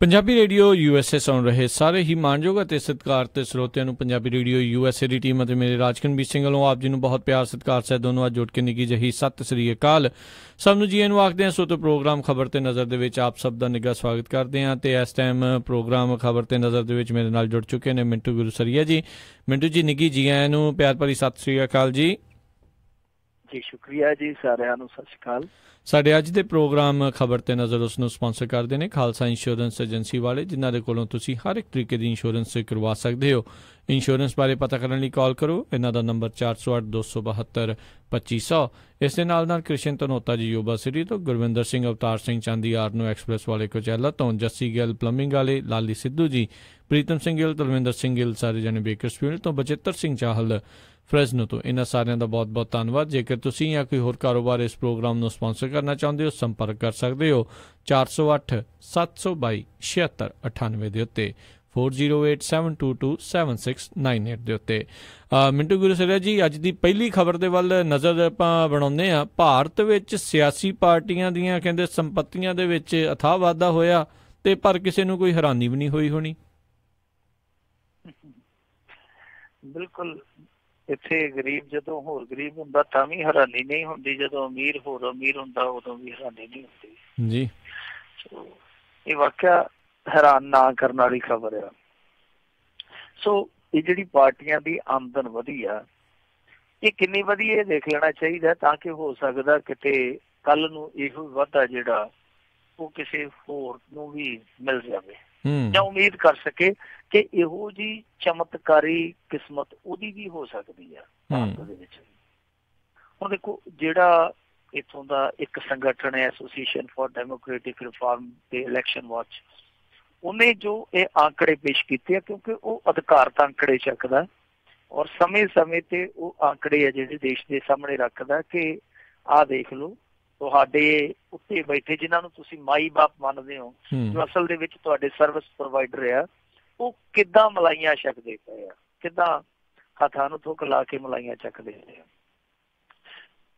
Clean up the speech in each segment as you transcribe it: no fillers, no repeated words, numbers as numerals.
Punjabi radio USA ਸੁਣ ਰਹੇ ਸਾਰੇ ਹੀ ਮਾਣਯੋਗ ਅਤੇ ਸਤਿਕਾਰਤ ਸਰੋਤਿਆਂ ਨੂੰ ਪੰਜਾਬੀ ਰੇਡੀਓ USA ਦੀ ਟੀਮ ਅਤੇ ਮੇਰੇ ਰਾਜਕਨਵੀਰ ਸਿੰਘ ਵੱਲੋਂ ਆਪ ਜੀ ਨੂੰ ਬਹੁਤ ਪਿਆਰ ਸਤਿਕਾਰ ਸਹਿਤ ਦੋਨੋਂ ਅੱਜ ਜੁੜ ਕੇ ਨਿੱਘੀ ਜਿਹੀ ਸਤਿ ਸ੍ਰੀ ਅਕਾਲ। ਸਭ ਨੂੰ ਜੀ ਨੂੰ ਆਖਦੇ ਹਾਂ। ਸੋ ਪ੍ਰੋਗਰਾਮ ਖਬਰ ਤੇ ਨਜ਼ਰ ਦੇ ਵਿੱਚ ਆਪ ਸਭ ਦਾ ਨਿੱਘਾ ਸਵਾਗਤ ਕਰਦੇ ਹਾਂ। ਤੇ ਇਸ ਟਾਈਮ ਪ੍ਰੋਗਰਾਮ ਖਬਰ ਤੇ ਨਜ਼ਰ ਦੇ ਵਿੱਚ ਮੇਰੇ ਨਾਲ ਜੁੜ ਚੁੱਕੇ ਨੇ ਮਿੰਟੂ ਗੁਰਸਰੀਆ ਜੀ। ਮਿੰਟੂ ਜੀ ਨਿੱਘੀ ਜੀ ਆਇਆਂ ਨੂੰ ਪਿਆਰ ਭਰੀ ਸਤਿ ਸ੍ਰੀ ਅਕਾਲ ਜੀ। ਜੀ ਸ਼ੁਕਰੀਆ ਜੀ, ਸਾਰਿਆਂ ਨੂੰ ਸਤਿ ਸ਼੍ਰੀ ਅਕਾਲ। ਸਾਡੇ ਅੱਜ ਦੇ ਪ੍ਰੋਗਰਾਮ ਖਬਰ ਤੇ ਨਜ਼ਰ ਉਸ ਨੂੰ ਸਪਾਂਸਰ ਕਰਦੇ ਨੇ ਖਾਲਸਾ ਇੰਸ਼ੋਰੈਂਸ ਏਜੰਸੀ ਵਾਲੇ, ਜਿਨ੍ਹਾਂ ਦੇ ਕੋਲੋਂ ਤੁਸੀਂ ਹਰ ਇੱਕ ਤਰੀਕੇ ਦੀ ਇੰਸ਼ੋਰੈਂਸ ਕਰਵਾ ਸਕਦੇ ਹੋ। ਇੰਸ਼ੋਰੈਂਸ ਬਾਰੇ ਪਤਾ ਕਰਨ ਲਈ ਕਾਲ ਕਰੋ। ਇਹਨਾਂ ਦਾ ਨੰਬਰ 4082722500। ਇਸ ਦੇ ਨਾਲ ਕ੍ਰਿਸ਼ਨ ਧਨੋਤਾ ਜੀ ਯੋਬਾ ਸਿਟੀ ਤੋਂ, ਗੁਰਵਿੰਦਰ ਸਿੰਘ ਅਵਤਾਰ ਸਿੰਘ ਚਾਂਦੀ ਆਰਨੋ ਐਕਸਪ੍ਰੈਸ ਵਾਲੇ ਕੋਚੈਲਾ ਤੋਂ, ਜੱਸੀ ਗਿੱਲ ਪਲੰਬਿੰਗ ਵਾਲੇ, ਲਾਲੀ ਸਿੱਧੂ ਜੀ, ਪ੍ਰੀਤਮ ਸਿੰਘ ਗਿੱਲ, ਤਲਵਿੰਦਰ ਸਿੰਘ ਗਿੱਲ ਸਾਰੇ ਜਣੇ ਬੇਕਰਸਫੀਲਡ ਤੋਂ, ਬਚਿੱਤਰ ਸਿੰਘ ਚਾਹਲ ਫਰੈਜ਼ਨੋ ਤੋਂ। ਇਹਨਾਂ ਸਾਰਿਆਂ ਦਾ ਬਹੁਤ ਬਹੁਤ ਧੰਨਵਾਦ। ਜੇਕਰ ਤੁਸੀਂ ਜਾਂ ਕੋਈ ਹੋਰ ਕਾਰੋਬਾਰ ਇਸ ਪ੍ਰੋਗਰਾਮ ਨੂੰ ਸਪਾਂਸਰ ਕਰਨਾ ਚਾਹੁੰਦੇ ਹੋ, ਸੰਪਰਕ ਕਰ ਸਕਦੇ ਹੋ 4087227698 ਦੇ ਉੱਤੇ, 4087227698 ਦੇ ਉੱਤੇ। ਮਿੰਟੂ ਗੁਰਸਰੀਆ ਜੀ, ਅੱਜ ਦੀ ਪਹਿਲੀ ਖਬਰ ਦੇ ਵੱਲ ਨਜ਼ਰ ਆਪਾਂ ਬਣਾਉਂਦੇ ਹਾਂ। ਭਾਰਤ ਵਿੱਚ ਸਿਆਸੀ ਪਾਰਟੀਆਂ ਦੀਆਂ ਕਹਿੰਦੇ ਸੰਪੱਤੀਆਂ ਦੇ ਵਿੱਚ ਅਥਾਹ ਵਾਧਾ ਹੋਇਆ, ਤੇ ਪਰ ਕਿਸੇ ਨੂੰ ਕੋਈ ਹੈਰਾਨੀ ਵੀ ਨਹੀਂ ਹੋਈ ਹੋਣੀ। ਬਿਲਕੁਲ, ਇੱਥੇ ਗਰੀਬ ਜਦੋਂ ਹੋਰ ਗਰੀਬ ਹੁੰਦਾ ਤਾਂ ਵੀ ਹੈਰਾਨੀ ਨਹੀਂ ਹੁੰਦੀ, ਜਦੋਂ ਅਮੀਰ ਹੋਰ ਅਮੀਰ ਹੁੰਦਾ ਉਦੋਂ ਵੀ ਹੈਰਾਨੀ ਨਹੀਂ ਹੁੰਦੀ ਜੀ। ਇਹ ਵਾਕਿਆ ਹੈਰਾਨ ਨਾ ਕਰਨ ਵਾਲੀ ਖਬਰ ਆ। ਸੋ ਇਹ ਜਿਹੜੀ ਪਾਰਟੀਆਂ ਦੀ ਆਮਦਨ ਵਧੀ ਆ, ਇਹ ਕਿੰਨੀ ਵਧੀ ਇਹ ਦੇਖ ਲੈਣਾ ਚਾਹੀਦਾ, ਤਾਂ ਕਿ ਹੋ ਸਕਦਾ ਕਿਤੇ ਕੱਲ ਨੂੰ ਇਹੋ ਵਾਧਾ ਜਿਹੜਾ ਉਹ ਕਿਸੇ ਹੋਰ ਨੂੰ ਵੀ ਮਿਲ ਜਾਵੇ, ਜਾਂ ਉਮੀਦ ਕਰ ਸਕੇ ਕਿ ਇਹੋ ਜਿਹੀ ਚਮਤਕਾਰੀ ਕਿਸਮਤ ਉਹਦੀ ਵੀ ਹੋ ਸਕਦੀ ਆ ਭਾਰਤ ਦੇ ਵਿੱਚ। ਹੁਣ ਦੇਖੋ, ਜਿਹੜਾ ਇੱਥੋਂ ਦਾ ਇੱਕ ਸੰਗਠਨ ਹੈ ਐਸੋਸੀਏਸ਼ਨ ਫਾਰ ਡੈਮੋਕ੍ਰੈਟਿਕ ਰਿਫਾਰਮ ਤੇ ਇਲੈਕਸ਼ਨ ਵਾਚ, ਉਹਨੇ ਜੋ ਇਹ ਆંકੜੇ ਪੇਸ਼ ਕੀਤੇ ਆ, ਕਿਉਂਕਿ ਉਹ ਅਧਿਕਾਰਤ ਆંકੜੇ ਚੱਕਦਾ ਔਰ ਸਮੇਂ-ਸਮੇਂ ਤੇ ਉਹ ਆંકੜੇ ਆ ਜਿਹੜੇ ਦੇਸ਼ ਦੇ ਸਾਹਮਣੇ ਰੱਖਦਾ ਕਿ ਆਹ ਦੇਖ ਲਓ, ਤੁਹਾਡੇ ਉੱਤੇ ਬੈਠੇ ਜਿਨ੍ਹਾਂ ਨੂੰ ਤੁਸੀਂ ਮਾਈ ਬਾਪ ਮੰਨਦੇ ਹੋ, ਜੋ ਅਸਲ ਦੇ ਵਿੱਚ ਤੁਹਾਡੇ ਸਰਵਿਸ ਪ੍ਰੋਵਾਈਡਰ ਆ, ਉਹ ਕਿੱਦਾਂ ਮਲਾਈਆਂ ਛਕਦੇ ਪਏ ਆ, ਕਿੱਦਾਂ ਹੱਥਾਂ ਨੂੰ ਥੁੱਕ ਲਾ ਕੇ ਮਲਾਈਆਂ ਚੱਕਦੇ ਪਏ ਆ।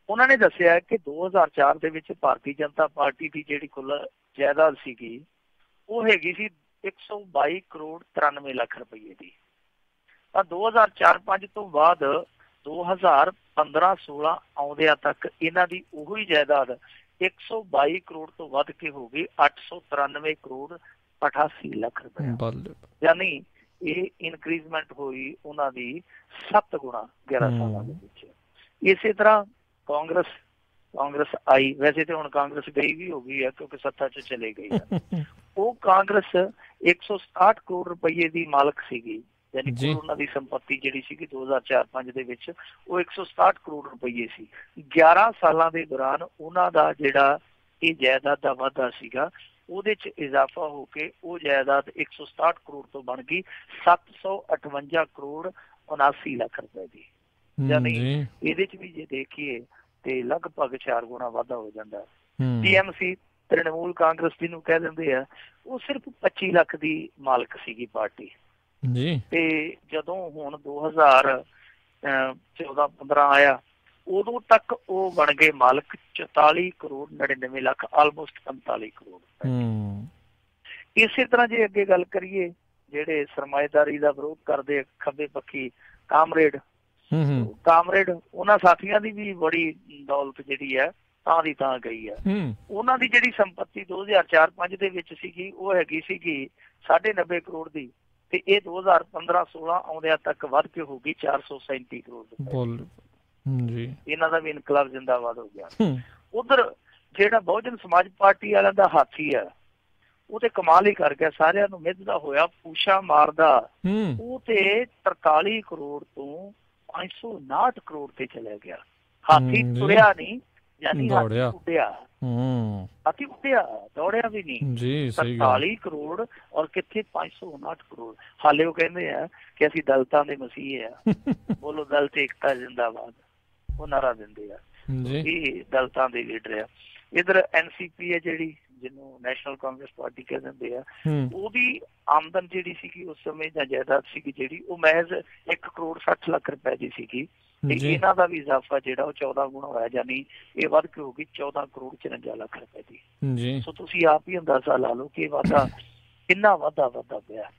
ਉਹਨਾਂ ਨੇ ਦੱਸਿਆ ਕਿ 2004 ਦੇ ਵਿੱਚ ਭਾਰਤੀ ਜਨਤਾ ਪਾਰਟੀ ਦੀ ਜਿਹੜੀ ਕੁੱਲ ਜਾਇਦਾਦ ਸੀਗੀ ਉਹ ਹੈਗੀ ਸੀ 122 ਕਰੋੜ 93 ਲੱਖ ਰੁਪਈਏ ਦੀ। ਤਾਂ 2004-05 ਤੋਂ ਬਾਅਦ 2015-16 ਆਉਂਦਿਆਂ ਤੱਕ ਇਹਨਾਂ ਦੀ ਉਹੀ ਜਾਇਦਾਦ 122 ਕਰੋੜ ਤੋਂ ਵੱਧ ਕੇ ਹੋ ਗਈ 893 ਕਰੋੜ 88 ਲੱਖ ਰੁਪਏ। ਯਾਨੀ ਇਹ ਇਨਕਰੀਜ਼ਮੈਂਟ ਹੋਈ ਉਹਨਾਂ ਦੀ 7 ਗੁਣਾ 11 ਸਾਲਾਂ ਦੇ ਵਿੱਚ। ਇਸੇ ਤਰ੍ਹਾਂ ਕਾਂਗਰਸ ਆਈ, ਵੈਸੇ ਤੇ ਹੁਣ ਕਾਂਗਰਸ ਗਈ ਵੀ ਹੋ ਗਈ ਹੈ ਕਿਉਂਕਿ ਸੱਤਾ 'ਚ ਚਲੇ ਗਈ ਹੈ। ਉਹ ਕਾਂਗਰਸ 167 ਕਰੋੜ ਰੁਪਈਏ ਦੀ ਮਾਲਕ ਸੀਗੀ, ਯਾਨੀ ਕਿ ਉਹਨਾਂ ਦੀ ਸੰਪੱਤੀ ਜਿਹੜੀ ਸੀਗੀ 2004-05 ਦੇ ਵਿੱਚ ਉਹ 167 ਕਰੋੜ ਰੁਪਈਏ ਸੀ। 11 ਸਾਲਾਂ ਦੇ ਦੌਰਾਨ ਉਹਨਾਂ ਦਾ ਜਿਹੜਾ ਇਹ ਜਾਇਦਾਦ ਦਾ ਵਾਧਾ ਸੀਗਾ, ਉਹਦੇ 'ਚ ਇਜ਼ਾਫਾ ਹੋ ਕੇ ਉਹ ਜਾਇਦਾਦ 167 ਕਰੋੜ ਤੋਂ ਬਣ ਗਈ 758 ਕਰੋੜ 79 ਲੱਖ ਰੁਪਏ ਦੀ। ਯਾਨੀ ਇਹਦੇ 'ਚ ਵੀ ਜੇ ਦੇਖੀਏ ਤੇ ਲਗਭਗ 4 ਗੁਣਾ ਵਾਧਾ ਹੋ ਜਾਂਦਾ। TMC ਤ੍ਰਿਣਮੂਲ ਕਾਂਗਰਸ ਜਿਹਨੂੰ ਕਹਿ ਦਿੰਦੇ ਆ, ਉਹ ਸਿਰਫ 25 ਲੱਖ ਦੀ ਮਾਲਕ ਸੀਗੀ ਪਾਰਟੀ। ਤੇ ਜਦੋਂ ਹੁਣ 2014-15 ਆਇਆ, ਉਦੋਂ ਤੱਕ ਉਹ ਬਣ ਗਏ ਮਾਲਕ 44 ਕਰੋੜ 99 ਲੱਖ, ਆਲਮੋਸਟ 45 ਕਰੋੜ। ਇਸੇ ਤਰ੍ਹਾਂ ਜੇ ਅੱਗੇ ਗੱਲ ਕਰੀਏ, ਜਿਹੜੇ ਸਰਮਾਏਦਾਰੀ ਦਾ ਵਿਰੋਧ ਕਰਦੇ ਖੱਬੇ ਪੱਖੀ ਕਾਮਰੇਡ, ਉਹਨਾਂ ਸਾਥੀਆਂ ਦੀ ਵੀ ਬੜੀ ਦੌਲਤ ਜਿਹੜੀ ਹੈ ਤਾਂ ਦੀ ਤਾਂ ਗਈ ਹੈ। ਉਹਨਾਂ ਦੀ ਜਿਹੜੀ ਸੰਪੱਤੀ 2004-05 ਦੇ ਵਿੱਚ ਸੀਗੀ ਉਹ ਹੈਗੀ ਸੀਗੀ 90.5 ਕਰੋੜ ਦੀ, ਤੇ ਇਹ 2015-16 ਆਉਂਦਿਆਂ ਤੱਕ ਵੱਧ ਕੇ ਹੋ ਗਈ 437 ਕਰੋੜ। ਇਹਨਾਂ ਦਾ ਵੀ ਇਨਕਲਾਬ ਜ਼ਿੰਦਾਬਾਦ ਹੋ ਗਿਆ। ਉਧਰ ਜਿਹੜਾ ਬਹੁਜਨ ਸਮਾਜ ਪਾਰਟੀ ਵਾਲਿਆਂ ਦਾ ਹਾਥੀ ਹੈ, ਉਹ ਤੇ ਕਮਾਲ ਹੀ ਕਰ ਗਿਆ, ਸਾਰਿਆਂ ਨੂੰ ਮਿੱਧਦਾ ਹੋਇਆ ਪੂਛਾ ਮਾਰਦਾ। ਉਹ ਤੇ 43 ਕਰੋੜ ਤੋਂ 559 ਕਰੋੜ ਤੇ ਚਲਾ ਗਿਆ। ਹਾਥੀ ਤੁਰਿਆ ਨਹੀਂ, ਯਾਨੀ ਹਾਥੀ ਉੱਡਿਆ, ਦੌੜਿਆ ਵੀ ਨਹੀਂ। 43 ਕਰੋੜ ਔਰ ਕਿੱਥੇ 559 ਕਰੋੜ। ਹਾਲੇ ਉਹ ਕਹਿੰਦੇ ਆ ਕਿ ਅਸੀਂ ਦਲਿਤਾਂ ਦੇ ਮਸੀਹ ਆ, ਬੋਲੋ ਦਲਿਤ ਏਕਤਾ ਜ਼ਿੰਦਾਬਾਦ, ਉਹ ਨਾਰਾ ਦਿੰਦੇ ਆ। ਇਹ ਦਲਿਤਾਂ ਦੇ ਲੀਡਰ ਆ। ਇੱਧਰ NCP ਹੈ ਜਿਹੜੀ, ਜਿਹਨੂੰ ਨੈਸ਼ਨਲ ਕਾਂਗਰਸ ਪਾਰਟੀ ਕਹਿ ਦਿੰਦੇ ਆ, ਉਹਦੀ ਆਮਦਨ ਜਿਹੜੀ ਸੀਗੀ ਉਸ ਸਮੇਂ ਜਾਂ ਜਾਇਦਾਦ ਸੀਗੀ ਜਿਹੜੀ, ਉਹ ਮਹਿਜ਼ 1 ਕਰੋੜ 60 ਲੱਖ ਰੁਪਏ ਦੀ ਸੀਗੀ। ਤੇ ਇਹਨਾਂ ਦਾ ਵੀ ਇਜ਼ਾਫਾ ਜਿਹੜਾ ਉਹ 14 ਗੁਣਾ ਹੋਇਆ, ਯਾਨੀ ਇਹ ਵੱਧ ਕੇ ਹੋ ਗਈ 14 ਕਰੋੜ 54 ਲੱਖ ਰੁਪਏ ਦੀ। ਸੋ ਤੁਸੀਂ ਆਪ ਹੀ ਅੰਦਾਜ਼ਾ ਲਾ ਲਓ ਕਿ ਇਹ ਵਾਧਾ ਇੰਨਾ ਵਾਧਾ ਪਿਆ।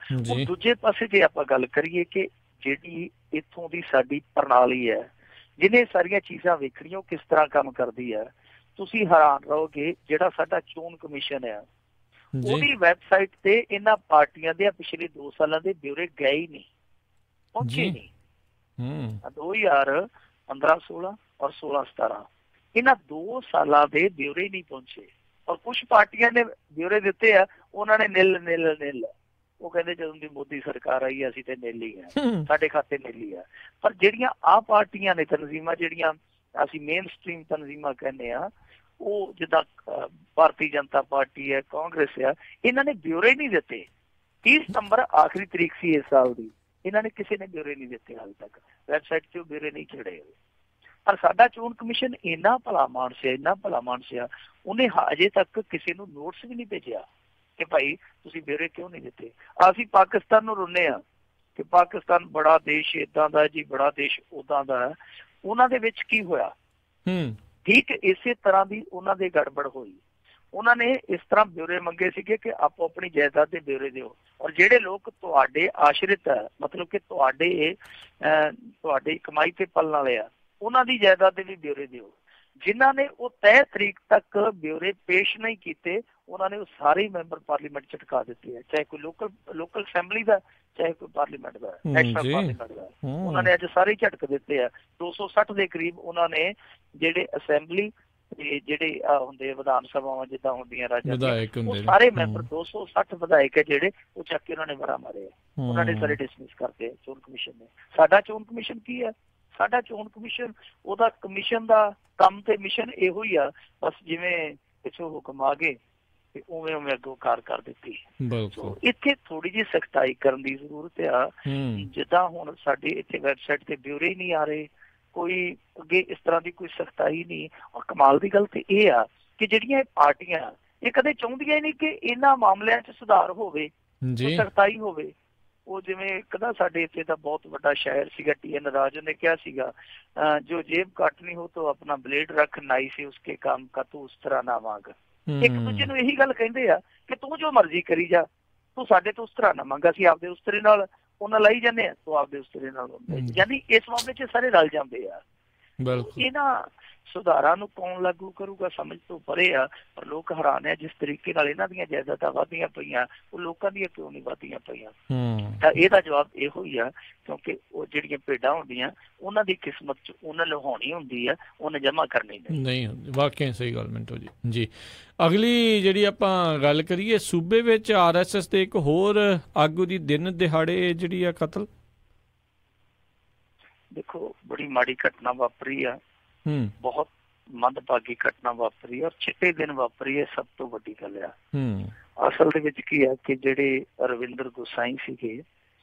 ਹੁਣ ਦੂਜੇ ਪਾਸੇ ਜੇ ਆਪਾਂ ਗੱਲ ਕਰੀਏ ਕਿ ਜਿਹੜੀ ਇੱਥੋਂ ਦੀ ਸਾਡੀ ਪ੍ਰਣਾਲੀ ਹੈ, ਜਿਹਨੇ ਸਾਰੀਆਂ ਚੀਜ਼ਾਂ ਵੇਖਣੀਆਂ ਉਹ ਕਿਸ ਤਰ੍ਹਾਂ ਕੰਮ ਕਰਦੀ ਹੈ, ਤੁਸੀਂ ਹੈਰਾਨ ਰਹੋਗੇ। ਜਿਹੜਾ ਸਾਡਾ ਚੋਣ ਕਮਿਸ਼ਨ ਹੈ ਉਹਦੀ ਵੈਬਸਾਈਟ ਤੇ ਇਹਨਾਂ ਪਾਰਟੀਆਂ ਦੇ ਪਿਛਲੇ 2 ਸਾਲਾਂ ਦੇ ਬਿਊਰੇ ਗਏ ਹੀ ਨਹੀਂ, ਪਹੁੰਚੇ ਨਹੀਂ। 2015-16 ਔਰ 16-17 ਇਹਨਾਂ 2 ਸਾਲਾਂ ਦੇ ਬਿਊਰੇ ਨਹੀਂ ਪਹੁੰਚੇ। ਔਰ ਕੁਛ ਪਾਰਟੀਆਂ ਨੇ ਬਿਊਰੇ ਦਿੱਤੇ ਆ, ਉਹਨਾਂ ਨੇ ਨਿਲ ਉਹ ਕਹਿੰਦੇ ਜਦੋਂ ਦੀ ਮੋਦੀ ਸਰਕਾਰ ਆਈ ਅਸੀਂ ਤੇ ਨਿਲ ਹੀ ਹੈ, ਸਾਡੇ ਖਾਤੇ ਨਿਲ ਹੀ ਆ। ਪਰ ਜਿਹੜੀਆਂ ਆਹ ਪਾਰਟੀਆਂ ਨੇ ਤਨਜ਼ੀਮਾਂ, ਜਿਹੜੀਆਂ ਅਸੀਂ ਮੇਨ ਸਟ੍ਰੀਮ ਤਨਜ਼ੀਮਾਂ ਕਹਿੰਦੇ ਆ, ਉਹ ਜਿੱਦਾਂ ਭਾਰਤੀ ਜਨਤਾ ਪਾਰਟੀ ਹੈ, ਕਾਂਗਰਸ ਆ, ਇਹਨਾਂ ਨੇ ਬਿਊਰੇ ਨਹੀਂ ਦਿੱਤੇ। 30 ਸਤੰਬਰ ਆਖਰੀ ਤਰੀਕ ਸੀ ਇਸ ਸਾਲ ਦੀ, ਇਹਨਾਂ ਨੇ ਕਿਸੇ ਨੇ ਬਿਊਰੇ ਨਹੀਂ ਦਿੱਤੇ ਹਾਲੇ ਤੱਕ, ਵੈਬਸਾਈਟ 'ਤੇ ਬਿਊਰੇ ਨਹੀਂ ਚੜੇ। ਪਰ ਸਾਡਾ ਚੋਣ ਕਮਿਸ਼ਨ ਇੰਨਾ ਭਲਾ ਮਾਨਸ ਆ, ਉਹਨੇ ਅਜੇ ਤੱਕ ਕਿਸੇ ਨੂੰ ਨੋਟਿਸ ਵੀ ਨਹੀਂ ਭੇਜਿਆ ਕਿ ਭਾਈ ਤੁਸੀਂ ਬਿਊਰੇ ਕਿਉਂ ਨਹੀਂ ਦਿੱਤੇ। ਅਸੀਂ ਪਾਕਿਸਤਾਨ ਨੂੰ ਰੋਂਦੇ ਹਾਂ ਕਿ ਪਾਕਿਸਤਾਨ ਬੜਾ ਦੇਸ਼ ਏਦਾਂ ਦਾ ਜੀ, ਬੜਾ ਦੇਸ਼ ਉੱਦਾਂ ਦਾ ਹੈ। ਉਹਨਾਂ ਦੇ ਵਿੱਚ ਕੀ ਹੋਇਆ? ਠੀਕ ਇਸੇ ਤਰ੍ਹਾਂ ਦੀ ਉਹਨਾਂ ਦੇ ਗੜਬੜ ਹੋਈ। ਉਹਨਾਂ ਨੇ ਇਸ ਤਰ੍ਹਾਂ ਬਿਊਰੇ ਮੰਗੇ ਸੀਗੇ ਕਿ ਆਪੋ ਆਪਣੀ ਜਾਇਦਾਦ ਦੇ ਬਿਊਰੇ ਦਿਓ, ਔਰ ਜਿਹੜੇ ਲੋਕ ਤੁਹਾਡੇ ਆਸ਼ਰਿਤ ਹੈ, ਮਤਲਬ ਕਿ ਤੁਹਾਡੀ ਕਮਾਈ ਤੇ ਪਲਣ ਵਾਲੇ ਆ, ਉਹਨਾਂ ਦੀ ਜਾਇਦਾਦ ਦੇ ਵੀ ਬਿਊਰੇ ਦਿਓ। ਜਿਨ੍ਹਾਂ ਨੇ ਉਹ ਤੈਅ ਤਰੀਕ ਤੱਕ ਬਿਊਰੇ ਪੇਸ਼ ਨਹੀਂ ਕੀਤੇ, ਉਹਨਾਂ ਨੇ ਉਹ ਸਾਰੇ ਮੈਂਬਰ ਪਾਰਲੀਮੈਂਟ ਝਟਕਾ ਦਿੱਤੇ ਆ, ਚਾਹੇ ਕੋਈ ਲੋਕਲ ਅਸੈਂਬਲੀ ਦਾ, ਚਾਹੇ ਕੋਈ ਪਾਰਲੀਮੈਂਟ ਦਾ, ਨੈਸ਼ਨਲ ਪਾਰਲੀਮੈਂਟ ਦਾ। ਉਹਨਾਂ ਨੇ ਅੱਜ ਸਾਰੇ ਝਟਕ ਦਿੱਤੇ ਆ। 260 ਦੇ ਕਰੀਬ ਉਹਨਾਂ ਨੇ ਜਿਹੜੇ ਅਸੈਂਬਲੀ ਤੇ ਜਿਹੜੇ ਹੁੰਦੇ ਵਿਧਾਨ ਸਭਾਵਾਂ ਜਿੱਦਾਂ ਹੁੰਦੀਆਂ ਰਾਜਾਂ ਦੀਆਂ, ਉਹ ਸਾਰੇ ਮੈਂਬਰ 260 ਵਿਧਾਇਕ ਹੈ ਜਿਹੜੇ ਉਹ ਚੱਕ ਕੇ ਉਹਨਾਂ ਨੇ ਵੜਾ ਮਾਰੇ ਆ, ਉਹਨਾਂ ਨੇ ਸਾਰੇ ਡਿਸਮਿਸ ਕਰਤੇ ਚੋਣ ਕਮਿਸ਼ਨ ਨੇ। ਸਾਡਾ ਚੋਣ ਕਮਿਸ਼ਨ ਕੀ ਹੈ? ਸਾਡਾ ਚੋਣ ਕਮਿਸ਼ਨ, ਉਹਦਾ ਕਮਿਸ਼ਨ ਦਾ ਕੰਮ ਤੇ ਮਿਸ਼ਨ ਇਹੋ ਹੀ ਆ, ਬਸ ਜਿਵੇਂ ਪਿੱਛੋਂ ਹੁਕਮ ਆ ਗਏ ਤੇ ਉਵੇਂ ਅੱਗੋਂ ਕਾਰ ਕਰ ਦਿੱਤੀ। ਇੱਥੇ ਥੋੜੀ ਜਿਹੀ ਸਖਤਾਈ ਕਰਨ ਦੀ ਜ਼ਰੂਰਤ ਆ। ਜਿੱਦਾਂ ਹੁਣ ਸਾਡੇ ਇੱਥੇ ਵੈਬਸਾਈਟ ਤੇ ਬਿਊਰੇ ਹੀ ਨਹੀਂ ਆ ਰਹੇ, ਕੋਈ ਅੱਗੇ ਇਸ ਤਰ੍ਹਾਂ ਦੀ ਕੋਈ ਸਖਤਾਈ ਨਹੀਂ। ਔਰ ਕਮਾਲ ਦੀ ਗੱਲ ਤੇ ਇਹ ਆ ਕਿ ਜਿਹੜੀਆਂ ਇਹ ਪਾਰਟੀਆਂ ਇਹ ਕਦੇ ਚਾਹੁੰਦੀਆਂ ਹੀ ਨਹੀਂ ਕਿ ਇਹਨਾਂ ਮਾਮਲਿਆਂ 'ਚ ਸੁਧਾਰ ਹੋਵੇ, ਸਖਤਾਈ ਹੋਵੇ। ਉਹ ਜਿਵੇਂ ਇੱਕ ਨਾ ਸਾਡੇ ਇੱਥੇ ਦਾ ਬਹੁਤ ਵੱਡਾ ਸ਼ਾਇਰ ਸੀਗਾ TN ਰਾਜਨ ਨੇ ਕਿਹਾ ਸੀਗਾ, ਜੋ ਜੇਬ ਕਾਟਣੀ ਹੋ ਤਾਂ ਆਪਣਾ ਬਲੇਡ ਰੱਖ, ਨਾਈ ਸੀ ਉਸਕੇ ਕੰਮ ਕਾ ਤੂੰ ਉਸ ਤਰ੍ਹਾਂ ਨਾ ਮੰਗ। ਇੱਕ ਦੂਜੇ ਨੂੰ ਇਹੀ ਗੱਲ ਕਹਿੰਦੇ ਆ ਕਿ ਤੂੰ ਜੋ ਮਰਜ਼ੀ ਕਰੀ ਜਾ, ਤੂੰ ਸਾਡੇ ਤੋਂ ਉਸ ਤਰ੍ਹਾਂ ਨਾ ਮੰਗ, ਅਸੀਂ ਆਪਦੇ ਉਸਤਰੇ ਨਾਲ ਉਹਨਾਂ ਲਾਈ ਜਾਂਦੇ ਆ, ਤੂੰ ਆਪਦੇ ਉਸਤਰੇ ਨਾਲ। ਯਾਨੀ ਇਸ ਮਾਮਲੇ 'ਚ ਸਾਰੇ ਰਲ ਜਾਂਦੇ ਆ। ਇਹਨਾਂ ਸੁਧਾਰਾਂ ਨੂੰ ਕੌਣ ਲਾਗੂ ਕਰੂਗਾ ਸਮਝ ਤੋਂ ਪਰੇ ਆ। ਪਰ ਲੋਕ ਹੈਰਾਨ ਆ ਜਿਸ ਤਰੀਕੇ ਨਾਲ ਇਹਨਾਂ ਦੀਆਂ ਜਾਇਦਾਦਾਂ ਵਧਦੀਆਂ ਪਈਆਂ, ਉਹ ਲੋਕਾਂ ਦੀਆਂ ਕਿਉਂ ਨਹੀਂ ਵਧਦੀਆਂ ਪਈਆਂ? ਤਾਂ ਇਹਦਾ ਜਵਾਬ ਇਹੋ ਹੀ ਆ, ਕਿਉਂਕਿ ਉਹ ਜਿਹੜੀਆਂ ਭੇਡਾਂ ਹੁੰਦੀਆਂ ਉਹਨਾਂ ਦੀ ਕਿਸਮਤ 'ਚ ਉਹਨਾਂ ਲਹਾਉਣੀ ਹੁੰਦੀ ਆ, ਉਹਨੇ ਜਮ੍ਹਾਂ ਕਰਨੀ ਨਹੀਂ ਹੁੰਦੀ। ਵਾਕਿਆ ਸਹੀ ਗੱਲ ਮਿੰਟੋ ਜੀ। ਅਗਲੀ ਜਿਹੜੀ ਆਪਾਂ ਗੱਲ ਕਰੀਏ, ਸੂਬੇ ਵਿੱਚ RSS ਦੇ ਇੱਕ ਹੋਰ ਆਗੂ ਦੀ ਦਿਨ ਦਿਹਾੜੇ ਜਿਹੜੀ ਆ ਕਤਲ। ਦੇਖੋ ਬੜੀ ਮਾੜੀ ਘਟਨਾ ਵਾਪਰੀ ਆ, ਬਹੁਤ ਮੰਦਭਾਗੀ ਘਟਨਾ ਵਾਪਰੀ ਔਰ ਚਿੱਟੇ ਦਿਨ ਵਾਪਰੀ ਹੈ। ਸਭ ਤੋਂ ਵੱਡੀ ਗੱਲ ਆ ਅਸਲ ਦੇ ਵਿੱਚ ਕੀ ਆ ਕਿ ਜਿਹੜੇ ਰਵਿੰਦਰ ਗੋਸਾਈ ਸੀਗੇ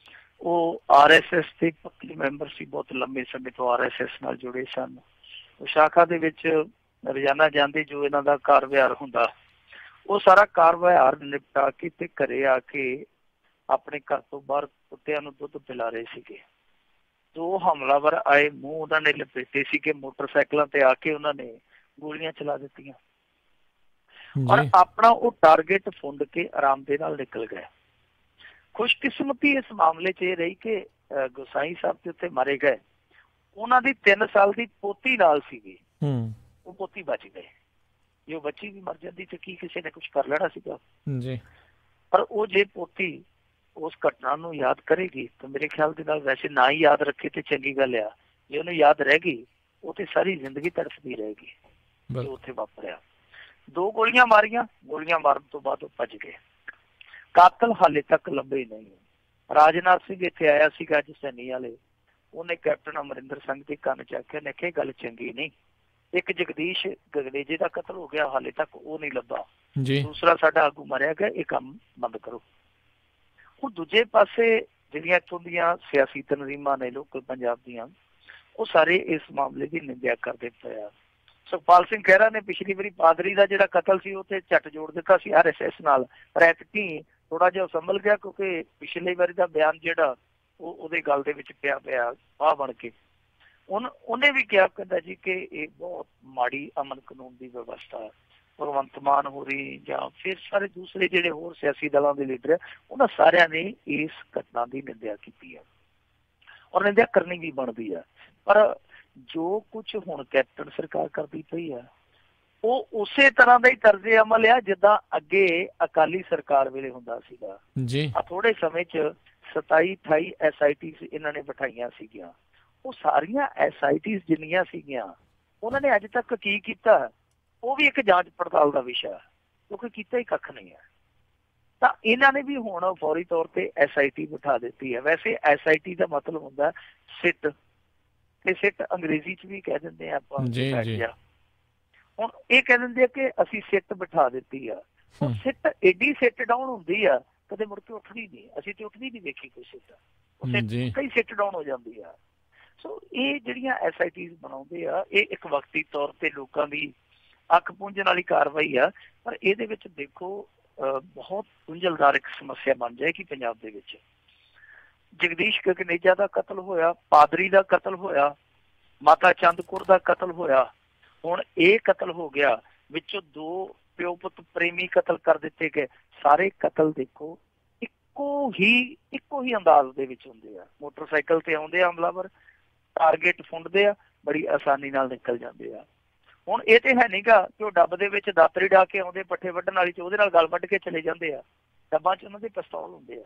ਉਹ RSS ਦੇ ਪੱਕੇ ਮੈਂਬਰ ਸੀ, ਬਹੁਤ ਲੰਬੇ ਸਮੇਂ ਤੋਂ RSS ਨਾਲ ਜੁੜੇ ਸਨ। ਉਹ ਸ਼ਾਖਾ ਦੇ ਵਿੱਚ ਰੋਜ਼ਾਨਾ ਜਾਂਦੇ, ਜੋ ਇਹਨਾਂ ਦਾ ਕਾਰ ਵਿਹਾਰ ਹੁੰਦਾ ਉਹ ਸਾਰਾ ਕਾਰ ਵਿਹਾਰ ਨਿਪਟਾ ਕੇ ਤੇ ਘਰੇ ਆ ਕੇ ਆਪਣੇ ਘਰ ਤੋਂ ਬਾਹਰ ਕੁੱਤਿਆਂ ਨੂੰ ਦੁੱਧ ਪਿਲਾ ਰਹੇ ਸੀਗੇ। 2 ਹਮਲਾਵਰ ਆਏ, ਮੂੰਹ ਉਹਨਾਂ ਨੇ ਲਪੇਟੇ ਸੀਗੇ, ਮੋਟਰਸਾਈਕਲਾਂ ਤੇ ਆ ਕੇ ਉਹਨਾਂ ਨੇ ਗੋਲੀਆਂ ਚਲਾ ਦਿੱਤੀਆਂ ਔਰ ਆਪਣਾ ਉਹ ਟਾਰਗੇਟ ਫੁੰਡ ਕੇ ਆਰਾਮ ਦੇ ਨਾਲ ਨਿਕਲ ਗਏ। ਖੁਸ਼ਕਿਸਮਤੀ ਇਸ ਮਾਮਲੇ 'ਚ ਇਹ ਰਹੀ ਕਿ ਗੋਸਾਈ ਸਾਹਿਬ ਦੇ ਉੱਤੇ ਮਾਰੇ ਗਏ, ਉਹਨਾਂ ਦੀ 3 ਸਾਲ ਦੀ ਪੋਤੀ ਨਾਲ ਸੀਗੀ, ਉਹ ਪੋਤੀ ਬਚ ਗਏ। ਜੇ ਉਹ ਬੱਚੀ ਵੀ ਮਰ ਜਾਂਦੀ ਤੇ ਕੀ ਕਿਸੇ ਨੇ ਕੁਛ ਕਰ ਲੈਣਾ ਸੀਗਾ? ਪਰ ਉਹ ਜੇ ਪੋਤੀ ਉਸ ਘਟਨਾ ਨੂੰ ਯਾਦ ਕਰੇਗੀ ਤਾਂ ਮੇਰੇ ਖਿਆਲ ਦੇ ਨਾਲ, ਵੈਸੇ ਨਾ ਹੀ ਯਾਦ ਰੱਖੇ ਤੇ ਚੰਗੀ ਗੱਲ ਆ, ਜੇ ਉਹਨੂੰ ਯਾਦ ਰਹਿ ਗਈ ਉਹ ਤੇ ਸਾਰੀ ਜ਼ਿੰਦਗੀ ਤੜਫਦੀ ਰਹੇਗੀ ਜੋ ਉੱਥੇ ਵਾਪਰਿਆ। 2 ਗੋਲੀਆਂ ਮਾਰੀਆਂ, ਗੋਲੀਆਂ ਮਾਰਨ ਤੋਂ ਬਾਅਦ ਉਹ ਭੱਜ ਗਏ। ਕਾਤਲ ਹਾਲੇ ਤੱਕ ਲੱਭੇ ਨਹੀਂ। ਰਾਜਨਾਥ ਸਿੰਘ ਇੱਥੇ ਆਇਆ ਸੀਗਾ ਅੱਜ ਸੈਣੀ ਵਾਲੇ, ਉਹਨੇ ਕੈਪਟਨ ਅਮਰਿੰਦਰ ਸਿੰਘ ਦੇ ਕੰਨ ਚ ਆਖਿਆ, ਨੇ ਕਿਹਾ ਗੱਲ ਚੰਗੀ ਨਹੀਂ। ਇੱਕ ਜਗਦੀਸ਼ ਗਗਨੇਜੇ ਦਾ ਕਤਲ ਹੋ ਗਿਆ, ਹਾਲੇ ਤੱਕ ਉਹ ਨਹੀਂ ਲੱਭਾ। ਦੂਸਰਾ ਸਾਡਾ ਆਗੂ ਮਾਰਿਆ ਗਿਆ, ਇਹ ਕੰਮ ਬੰਦ ਕਰੋ। ਹੁਣ ਦੂਜੇ ਪਾਸੇ ਜਿਹੜੀਆਂ ਇੱਥੋਂ ਦੀਆਂ ਸਿਆਸੀ ਤਨਜ਼ੀਮਾਂ ਨੇ ਲੋਕਲ ਪੰਜਾਬ ਦੀਆਂ, ਉਹ ਸਾਰੇ ਇਸ ਮਾਮਲੇ ਦੀ ਨਿੰਦਿਆ ਕਰਦੇ ਪਏ ਆ। ਸੁਖਪਾਲ ਸਿੰਘ ਖਹਿਰਾ ਨੇ ਪਿਛਲੀ ਵਾਰੀ ਪਾਦਰੀ ਦਾ ਜਿਹੜਾ ਕਤਲ ਸੀ ਉਹ ਤੇ ਝੱਟ ਜੋੜ ਦਿੱਤਾ ਸੀ RSS ਨਾਲ, ਪਰ ਐਤਕੀ ਥੋੜਾ ਜਿਹਾ ਸੰਭਲ ਗਿਆ ਕਿਉਂਕਿ ਪਿਛਲੀ ਵਾਰੀ ਦਾ ਬਿਆਨ ਜਿਹੜਾ ਉਹਦੇ ਗੱਲ ਦੇ ਵਿੱਚ ਪਿਆ ਆਹ ਬਣ ਕੇ। ਉਹਨੇ ਵੀ ਕਿਹਾ, ਕਹਿੰਦਾ ਜੀ ਕਿ ਇਹ ਬਹੁਤ ਮਾੜੀ ਅਮਨ ਕਾਨੂੰਨ ਦੀ ਵਿਵਸਥਾ ਭਗਵੰਤ ਮਾਨ ਹੋਰੀ ਜਾਂ ਫਿਰ ਸਾਰੇ ਦੂਸਰੇ ਜਿਹੜੇ ਹੋਰ ਸਿਆਸੀ ਦਲਾਂ ਦੇ ਲੀਡਰ ਆ, ਉਹਨਾਂ ਸਾਰਿਆਂ ਨੇ ਇਸ ਘਟਨਾ ਦੀ ਨਿੰਦਿਆ ਕੀਤੀ ਹੈ ਔਰ ਨਿੰਦਿਆ ਕਰਨੀ ਵੀ ਬਣਦੀ ਆ। ਪਰ ਜੋ ਕੁਝ ਹੁਣ ਕੈਪਟਨ ਸਰਕਾਰ ਕਰਦੀ ਪਈ ਆ ਉਹ ਉਸੇ ਤਰ੍ਹਾਂ ਦਾ ਹੀ ਤਰਜ਼ੇ ਅਮਲ ਆ ਜਿੱਦਾਂ ਅੱਗੇ ਅਕਾਲੀ ਸਰਕਾਰ ਵੇਲੇ ਹੁੰਦਾ ਸੀਗਾ ਜੀ। ਆ ਥੋੜੇ ਸਮੇਂ 'ਚ 27-28 SITs ਇਹਨਾਂ ਨੇ ਬਿਠਾਈਆਂ ਸੀਗੀਆਂ। ਉਹ ਸਾਰੀਆਂ SITs ਜਿੰਨੀਆਂ ਸੀਗੀਆਂ ਉਹਨਾਂ ਨੇ ਅੱਜ ਤੱਕ ਕੀ ਕੀਤਾ ਉਹ ਵੀ ਇੱਕ ਜਾਂਚ ਪੜਤਾਲ ਦਾ ਵਿਸ਼ਾ, ਕਿਉਂਕਿ ਕੀਤਾ ਹੀ ਕੱਖ ਨਹੀਂ ਹੈ। ਤਾਂ ਇਹਨਾਂ ਨੇ ਵੀ ਹੁਣ ਫੌਰੀ ਤੌਰ ਤੇ SIT ਬਿਠਾ ਦਿੱਤੀ ਹੈ। ਵੈਸੇ SIT ਦਾ ਮਤਲਬ ਹੁੰਦਾ ਸਿੱਟ, ਤੇ ਸਿੱਟ ਅੰਗਰੇਜ਼ੀ 'ਚ ਵੀ ਕਹਿ ਦਿੰਦੇ ਆ ਆਪਾਂ। ਹੁਣ ਇਹ ਕਹਿ ਦਿੰਦੇ ਆ ਕਿ ਅਸੀਂ ਸਿੱਟ ਬਿਠਾ ਦਿੱਤੀ ਆ। ਹੁਣ ਸਿੱਟ ਏਡੀ ਸਿੱਟ ਡਾਊਨ ਹੁੰਦੀ ਆ ਕਦੇ ਮੁੜ ਕੇ ਉੱਠਦੀ ਨਹੀਂ। ਅਸੀਂ ਤੇ ਉੱਠਦੀ ਨਹੀਂ ਵੇਖੀ ਕੋਈ ਸਿੱਟ, ਕਈ ਸਿੱਟ ਡਾਊਨ ਹੋ ਜਾਂਦੀ ਆ। ਸੋ ਇਹ ਜਿਹੜੀਆਂ SITs ਬਣਾਉਂਦੇ ਆ ਇਹ ਇੱਕ ਵਕਤੀ ਤੌਰ ਤੇ ਲੋਕਾਂ ਦੀ ਅੱਖ ਪੂੰਝਣ ਵਾਲੀ ਕਾਰਵਾਈ ਆ, ਪਰ ਇਹਦੇ ਵਿੱਚ ਦੇਖੋ ਬਹੁਤ ਗੁੰਝਲਦਾਰ ਇੱਕ ਸਮੱਸਿਆ ਬਣ ਜਾਏਗੀ ਪੰਜਾਬ ਦੇ ਵਿੱਚ। ਜਗਦੀਸ਼ ਗਗਨੇਜਾ ਦਾ ਕਤਲ ਹੋਇਆ, ਪਾਦਰੀ ਦਾ ਕਤਲ ਹੋਇਆ, ਮਾਤਾ ਚੰਦ ਕੌਰ ਦਾ ਕਤਲ ਹੋਇਆ, ਹੁਣ ਇਹ ਕਤਲ ਹੋ ਗਿਆ, ਵਿੱਚੋਂ 2 ਪਿਓ ਪੁੱਤ ਪ੍ਰੇਮੀ ਕਤਲ ਕਰ ਦਿੱਤੇ ਗਏ। ਸਾਰੇ ਕਤਲ ਦੇਖੋ ਇੱਕੋ ਹੀ ਅੰਦਾਜ਼ ਦੇ ਵਿੱਚ ਹੁੰਦੇ ਆ। ਮੋਟਰਸਾਈਕਲ ਤੇ ਆਉਂਦੇ ਆ ਹਮਲਾਵਰ, ਟਾਰਗੇਟ ਫੁੰਡਦੇ ਆ, ਬੜੀ ਆਸਾਨੀ ਨਾਲ ਨਿਕਲ ਜਾਂਦੇ ਆ। ਹੁਣ ਇਹ ਤੇ ਹੈ ਨੀ ਗਾ ਕਿ ਉਹ ਡੱਬ ਦੇ ਵਿੱਚ ਦਾਤਰੀ ਡਾ ਕੇ ਆਉਂਦੇ ਪੱਠੇ ਵੱਢਣ ਵਾਲੀ 'ਚ ਉਹਦੇ ਨਾਲ ਗਲ ਵੱਢ ਕੇ ਚਲੇ ਜਾਂਦੇ ਆ। ਡੱਬਾਂ 'ਚ ਉਹਨਾਂ ਦੇ ਪਿਸਤੌਲ ਹੁੰਦੇ ਆ।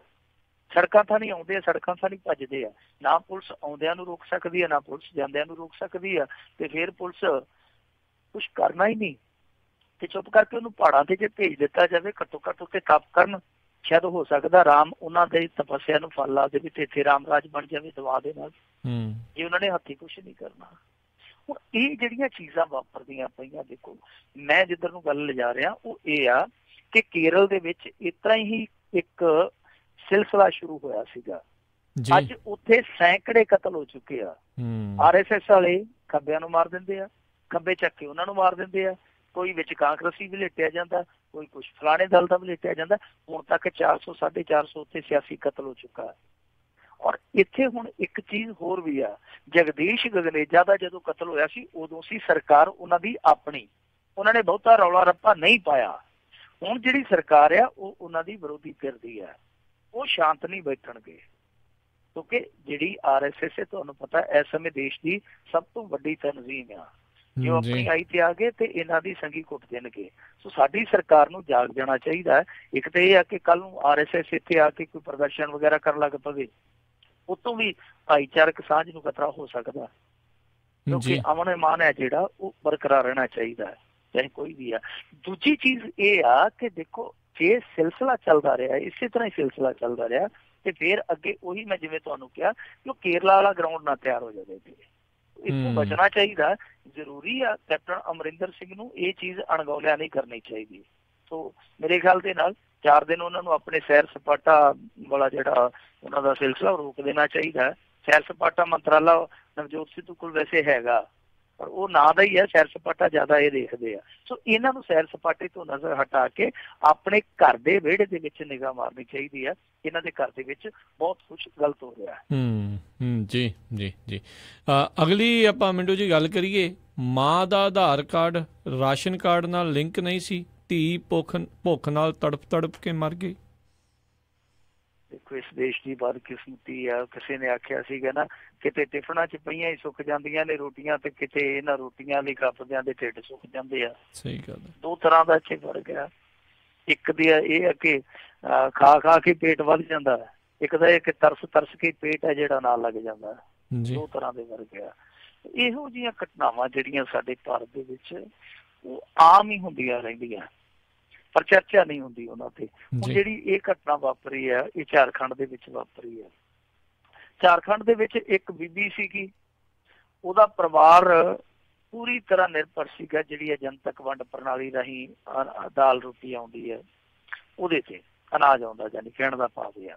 ਸੜਕਾਂ ਤਾਂ ਨਹੀਂ ਆਉਂਦੇ ਆ, ਸੜਕਾਂ ਤਾਂ ਨਹੀਂ ਭੱਜਦੇ ਆ। ਨਾ ਪੁਲਿਸ ਆਉਂਦਿਆਂ ਨੂੰ ਰੋਕ ਸਕਦੀ ਆ, ਨਾ ਪੁਲਿਸ ਜਾਂਦਿਆਂ ਨੂੰ ਰੋਕ ਸਕਦੀ ਆ। ਤੇ ਫਿਰ ਪੁਲਿਸ ਕੁਛ ਕਰਨਾ ਹੀ ਨਹੀਂ ਤੇ ਚੁੱਪ ਕਰਕੇ ਉਹਨੂੰ ਪਹਾੜਾਂ ਤੇ ਜੇ ਭੇਜ ਦਿੱਤਾ ਜਾਵੇ, ਘੱਟੋ ਘੱਟ ਉੱਤੇ ਤਪ ਕਰਨ, ਸ਼ਾਇਦ ਹੋ ਸਕਦਾ ਰਾਮ ਉਹਨਾਂ ਦੇ ਤਪੱਸਿਆ ਨੂੰ ਫਲ ਲਾ ਦੇਵੇ ਤੇ ਇੱਥੇ ਰਾਮ ਰਾਜ ਬਣ ਜਾਵੇ ਦਵਾ ਦੇ ਨਾਲ, ਜੇ ਉਹਨਾਂ ਨੇ ਹੱਥੀਂ ਕੁਛ ਨਹੀਂ ਕਰਨਾ। ਹੁਣ ਇਹ ਜਿਹੜੀਆਂ ਚੀਜ਼ਾਂ ਵਾਪਰਦੀਆਂ ਪਈਆਂ, ਦੇਖੋ ਮੈਂ ਜਿੱਧਰ ਨੂੰ ਗੱਲ ਲਿਜਾ ਰਿਹਾ ਉਹ ਇਹ ਆ ਕਿ ਕੇਰਲ ਦੇ ਵਿੱਚ ਇਸ ਤਰ੍ਹਾਂ ਹੀ ਇੱਕ ਸਿਲਸਿਲਾ ਸ਼ੁਰੂ ਹੋਇਆ ਸੀਗਾ। ਅੱਜ ਉੱਥੇ ਸੈਂਕੜੇ ਕਤਲ ਹੋ ਚੁੱਕੇ ਆ। RSS ਵਾਲੇ ਖੱਬਿਆਂ ਨੂੰ ਮਾਰ ਦਿੰਦੇ ਆ, ਖੱਬੇ ਚੱਕ ਕੇ ਉਹਨਾਂ ਨੂੰ ਮਾਰ ਦਿੰਦੇ ਆ। ਕੋਈ ਵਿੱਚ ਕਾਂਗਰਸੀ ਵੀ ਲੇਟਿਆ ਜਾਂਦਾ, ਕੋਈ ਕੁਛ ਫਲਾਣੇ ਦਲ ਦਾ ਵੀ ਲੇਟਿਆ ਜਾਂਦਾ। ਹੁਣ ਤੱਕ 400 450 ਉੱਥੇ ਸਿਆਸੀ ਕਤਲ ਹੋ ਚੁੱਕਾ। ਔਰ ਇੱਥੇ ਹੁਣ ਇੱਕ ਚੀਜ਼ ਹੋਰ ਵੀ ਆ, ਜਗਦੀਸ਼ ਗਗਨੇਜਾ ਦਾ ਜਦੋਂ ਕਤਲ ਹੋਇਆ ਸੀ ਉਦੋਂ ਸੀ ਸਰਕਾਰ ਉਹਨਾਂ ਦੀ ਆਪਣੀ, ਉਹਨਾਂ ਨੇ ਬਹੁਤਾ ਰੌਲਾ ਰੱਪਾ ਨਹੀਂ ਪਾਇਆ। ਹੁਣ ਜਿਹੜੀ ਸਰਕਾਰ ਆ ਉਹ ਉਹਨਾਂ ਦੀ ਵਿਰੋਧੀ ਫਿਰਦੀ ਆ, ਉਹ ਸ਼ਾਂਤ ਨਹੀਂ ਬੈਠਣਗੇ, ਕਿਉਂਕਿ ਜਿਹੜੀ RSS ਹੈ ਤੁਹਾਨੂੰ ਪਤਾ ਇਸ ਸਮੇਂ ਦੇਸ਼ ਦੀ ਸਭ ਤੋਂ ਵੱਡੀ ਤਨਜ਼ੀਮ ਆ। ਜੋ ਆਪਣੀ ਆਈ ਤੇ ਆ ਗਏ ਤੇ ਇਹਨਾਂ ਦੀ ਸੰਗੀ ਕੁੱਟ ਦੇਣਗੇ। ਸੋ ਸਾਡੀ ਸਰਕਾਰ ਨੂੰ ਜਾਗ ਜਾਣਾ ਚਾਹੀਦਾ ਹੈ। ਇੱਕ ਤਾਂ ਇਹ ਆ ਕਿ ਕੱਲ ਨੂੰ RSS ਇੱਥੇ ਆ ਕੇ ਕੋਈ ਪ੍ਰਦਰਸ਼ਨ ਵਗੈਰਾ ਕਰਨ ਲੱਗ ਪਵੇ, ਉਤੋਂ ਵੀ ਭਾਈਚਾਰਕ ਸਾਂਝ ਨੂੰ ਖਤਰਾ ਹੋ ਸਕਦਾ, ਕਿਉਂਕਿ ਅਮਨ ਇਮਾਨ ਹੈ ਜਿਹੜਾ ਉਹ ਬਰਕਰਾਰ ਰਹਿਣਾ ਚਾਹੀਦਾ ਹੈ, ਚਾਹੇ ਕੋਈ ਵੀ ਆ। ਦੂਜੀ ਚੀਜ਼ ਇਹ ਆ ਕਿ ਦੇਖੋ ਜੇ ਸਿਲਸਿਲਾ ਚੱਲਦਾ ਰਿਹਾ, ਇਸੇ ਤਰ੍ਹਾਂ ਹੀ ਸਿਲਸਿਲਾ ਚੱਲਦਾ ਰਿਹਾ ਤੇ ਫਿਰ ਅੱਗੇ ਉਹੀ ਮੈਂ ਜਿਵੇਂ ਤੁਹਾਨੂੰ ਕਿਹਾ ਕਿ ਉਹ ਕੇਰਲਾ ਵਾਲਾ ਗਰਾਊਂਡ ਨਾ ਤਿਆਰ ਹੋ ਜਾਵੇ। ਇਸਨੂੰ ਬਚਣਾ ਚਾਹੀਦਾ। ਜ਼ਰੂਰੀ ਆ ਕੈਪਟਨ ਅਮਰਿੰਦਰ ਸਿੰਘ ਨੂੰ ਇਹ ਚੀਜ਼ ਅਣਗੌਲਿਆ ਨਹੀਂ ਕਰਨੀ ਚਾਹੀਦੀ। ਸੋ ਮੇਰੇ ਖਿਆਲ ਦੇ ਨਾਲ 4 ਦਿਨ ਉਹਨਾਂ ਨੂੰ ਆਪਣੇ ਸੈਰ ਸਪਾਟਾ ਵਾਲਾ ਜਿਹੜਾ ਉਹਨਾਂ ਦਾ ਸਿਲਸਿਲਾ ਰੋਕ ਦੇਣਾ ਚਾਹੀਦਾ। ਸੈਰ ਸਪਾਟਾ ਮੰਤਰਾਲਾ ਨਵਜੋਤ ਸਿੱਧੂ ਕੋਲ ਵੈਸੇ ਹੈਗਾ, ਪਰ ਉਹ ਨਾਂ ਦਾ ਹੀ ਹੈ, ਸੈਰ ਸਪਾਟਾ ਜ਼ਿਆਦਾ ਇਹ ਦੇਖਦੇ ਆ। ਸੋ ਇਹਨਾਂ ਨੂੰ ਸੈਰ ਸਪਾਟੇ ਤੋਂ ਨਜ਼ਰ ਹਟਾ ਕੇ ਆਪਣੇ ਘਰ ਦੇ ਵਿਹੜੇ ਦੇ ਵਿੱਚ ਨਿਗਾਹ ਮਾਰਨੀ ਚਾਹੀਦੀ ਆ। ਇਹਨਾਂ ਦੇ ਘਰ ਦੇ ਵਿੱਚ ਬਹੁਤ ਕੁਛ ਗਲਤ ਹੋ ਰਿਹਾ ਹੈ। ਜੀ ਜੀ ਜੀ। ਅਗਲੀ ਆਪਾਂ ਮਿੰਟੂ ਜੀ ਗੱਲ ਕਰੀਏ, ਮਾਂ ਦਾ ਆਧਾਰ ਕਾਰਡ ਰਾਸ਼ਨ ਕਾਰਡ ਨਾਲ ਲਿੰਕ ਨਹੀਂ ਸੀ, ਧੀ ਭੁੱਖ ਨਾਲ ਤੜਪ ਕੇ ਮਰ ਗਈ। ਦੇਖੋ ਇਸ ਦੇਸ਼ ਦੀ ਬਦਕਿਸਮਤੀ ਆ। ਕਿਸੇ ਨੇ ਆਖਿਆ ਸੀਗਾ ਨਾ, ਕਿਤੇ ਟਿਫਨਾਂ 'ਚ ਪਈਆਂ ਹੀ ਸੁੱਕ ਜਾਂਦੀਆਂ ਨੇ ਰੋਟੀਆਂ, ਤੇ ਕਿਤੇ ਇਹਨਾਂ ਰੋਟੀਆਂ ਲਈ ਕੱਪਦਿਆਂ ਦੇ ਢਿੱਡ ਸੁੱਕ ਜਾਂਦੇ ਆ। ਸਹੀ ਗੱਲ। 2 ਤਰ੍ਹਾਂ ਦਾ ਇੱਥੇ ਫਰਕ ਆ। ਇੱਕ ਦੀ ਇਹ ਆ ਕਿ ਖਾ ਕੇ ਪੇਟ ਵੱਧ ਜਾਂਦਾ, ਇੱਕ ਦਾ ਇਹ ਕਿ ਤਰਸ ਕੇ ਪੇਟ ਹੈ ਜਿਹੜਾ ਨਾਲ ਲੱਗ ਜਾਂਦਾ। 2 ਤਰ੍ਹਾਂ ਦੇ ਫਰਕ ਆ। ਇਹੋ ਜਿਹੀਆਂ ਘਟਨਾਵਾਂ ਜਿਹੜੀਆਂ ਸਾਡੇ ਭਾਰਤ ਦੇ ਵਿੱਚ ਉਹ ਆਮ ਹੀ ਹੁੰਦੀਆਂ ਰਹਿੰਦੀਆਂ, ਪਰ ਚਰਚਾ ਨਹੀਂ ਹੁੰਦੀ ਉਹਨਾਂ ਤੇ। ਹੁਣ ਜਿਹੜੀ ਇਹ ਘਟਨਾ ਵਾਪਰੀ ਹੈ ਇਹ ਝਾਰਖੰਡ ਦੇ ਵਿੱਚ ਵਾਪਰੀ ਹੈ। ਝਾਰਖੰਡ ਦੇ ਵਿੱਚ ਇੱਕ ਬੀਬੀ ਸੀਗੀ, ਉਹਦਾ ਪਰਿਵਾਰ ਪੂਰੀ ਤਰ੍ਹਾਂ ਨਿਰਭਰ ਸੀਗਾ ਜਿਹੜੀ ਜਨਤਕ ਵੰਡ ਪ੍ਰਣਾਲੀ ਰਾਹੀਂ ਦਾਲ ਰੋਟੀ ਆਉਂਦੀ ਹੈ ਉਹਦੇ ਤੇ, ਅਨਾਜ ਆਉਂਦਾ, ਜਾਨੀ ਕਹਿਣ ਦਾ ਭਾਵ ਆ।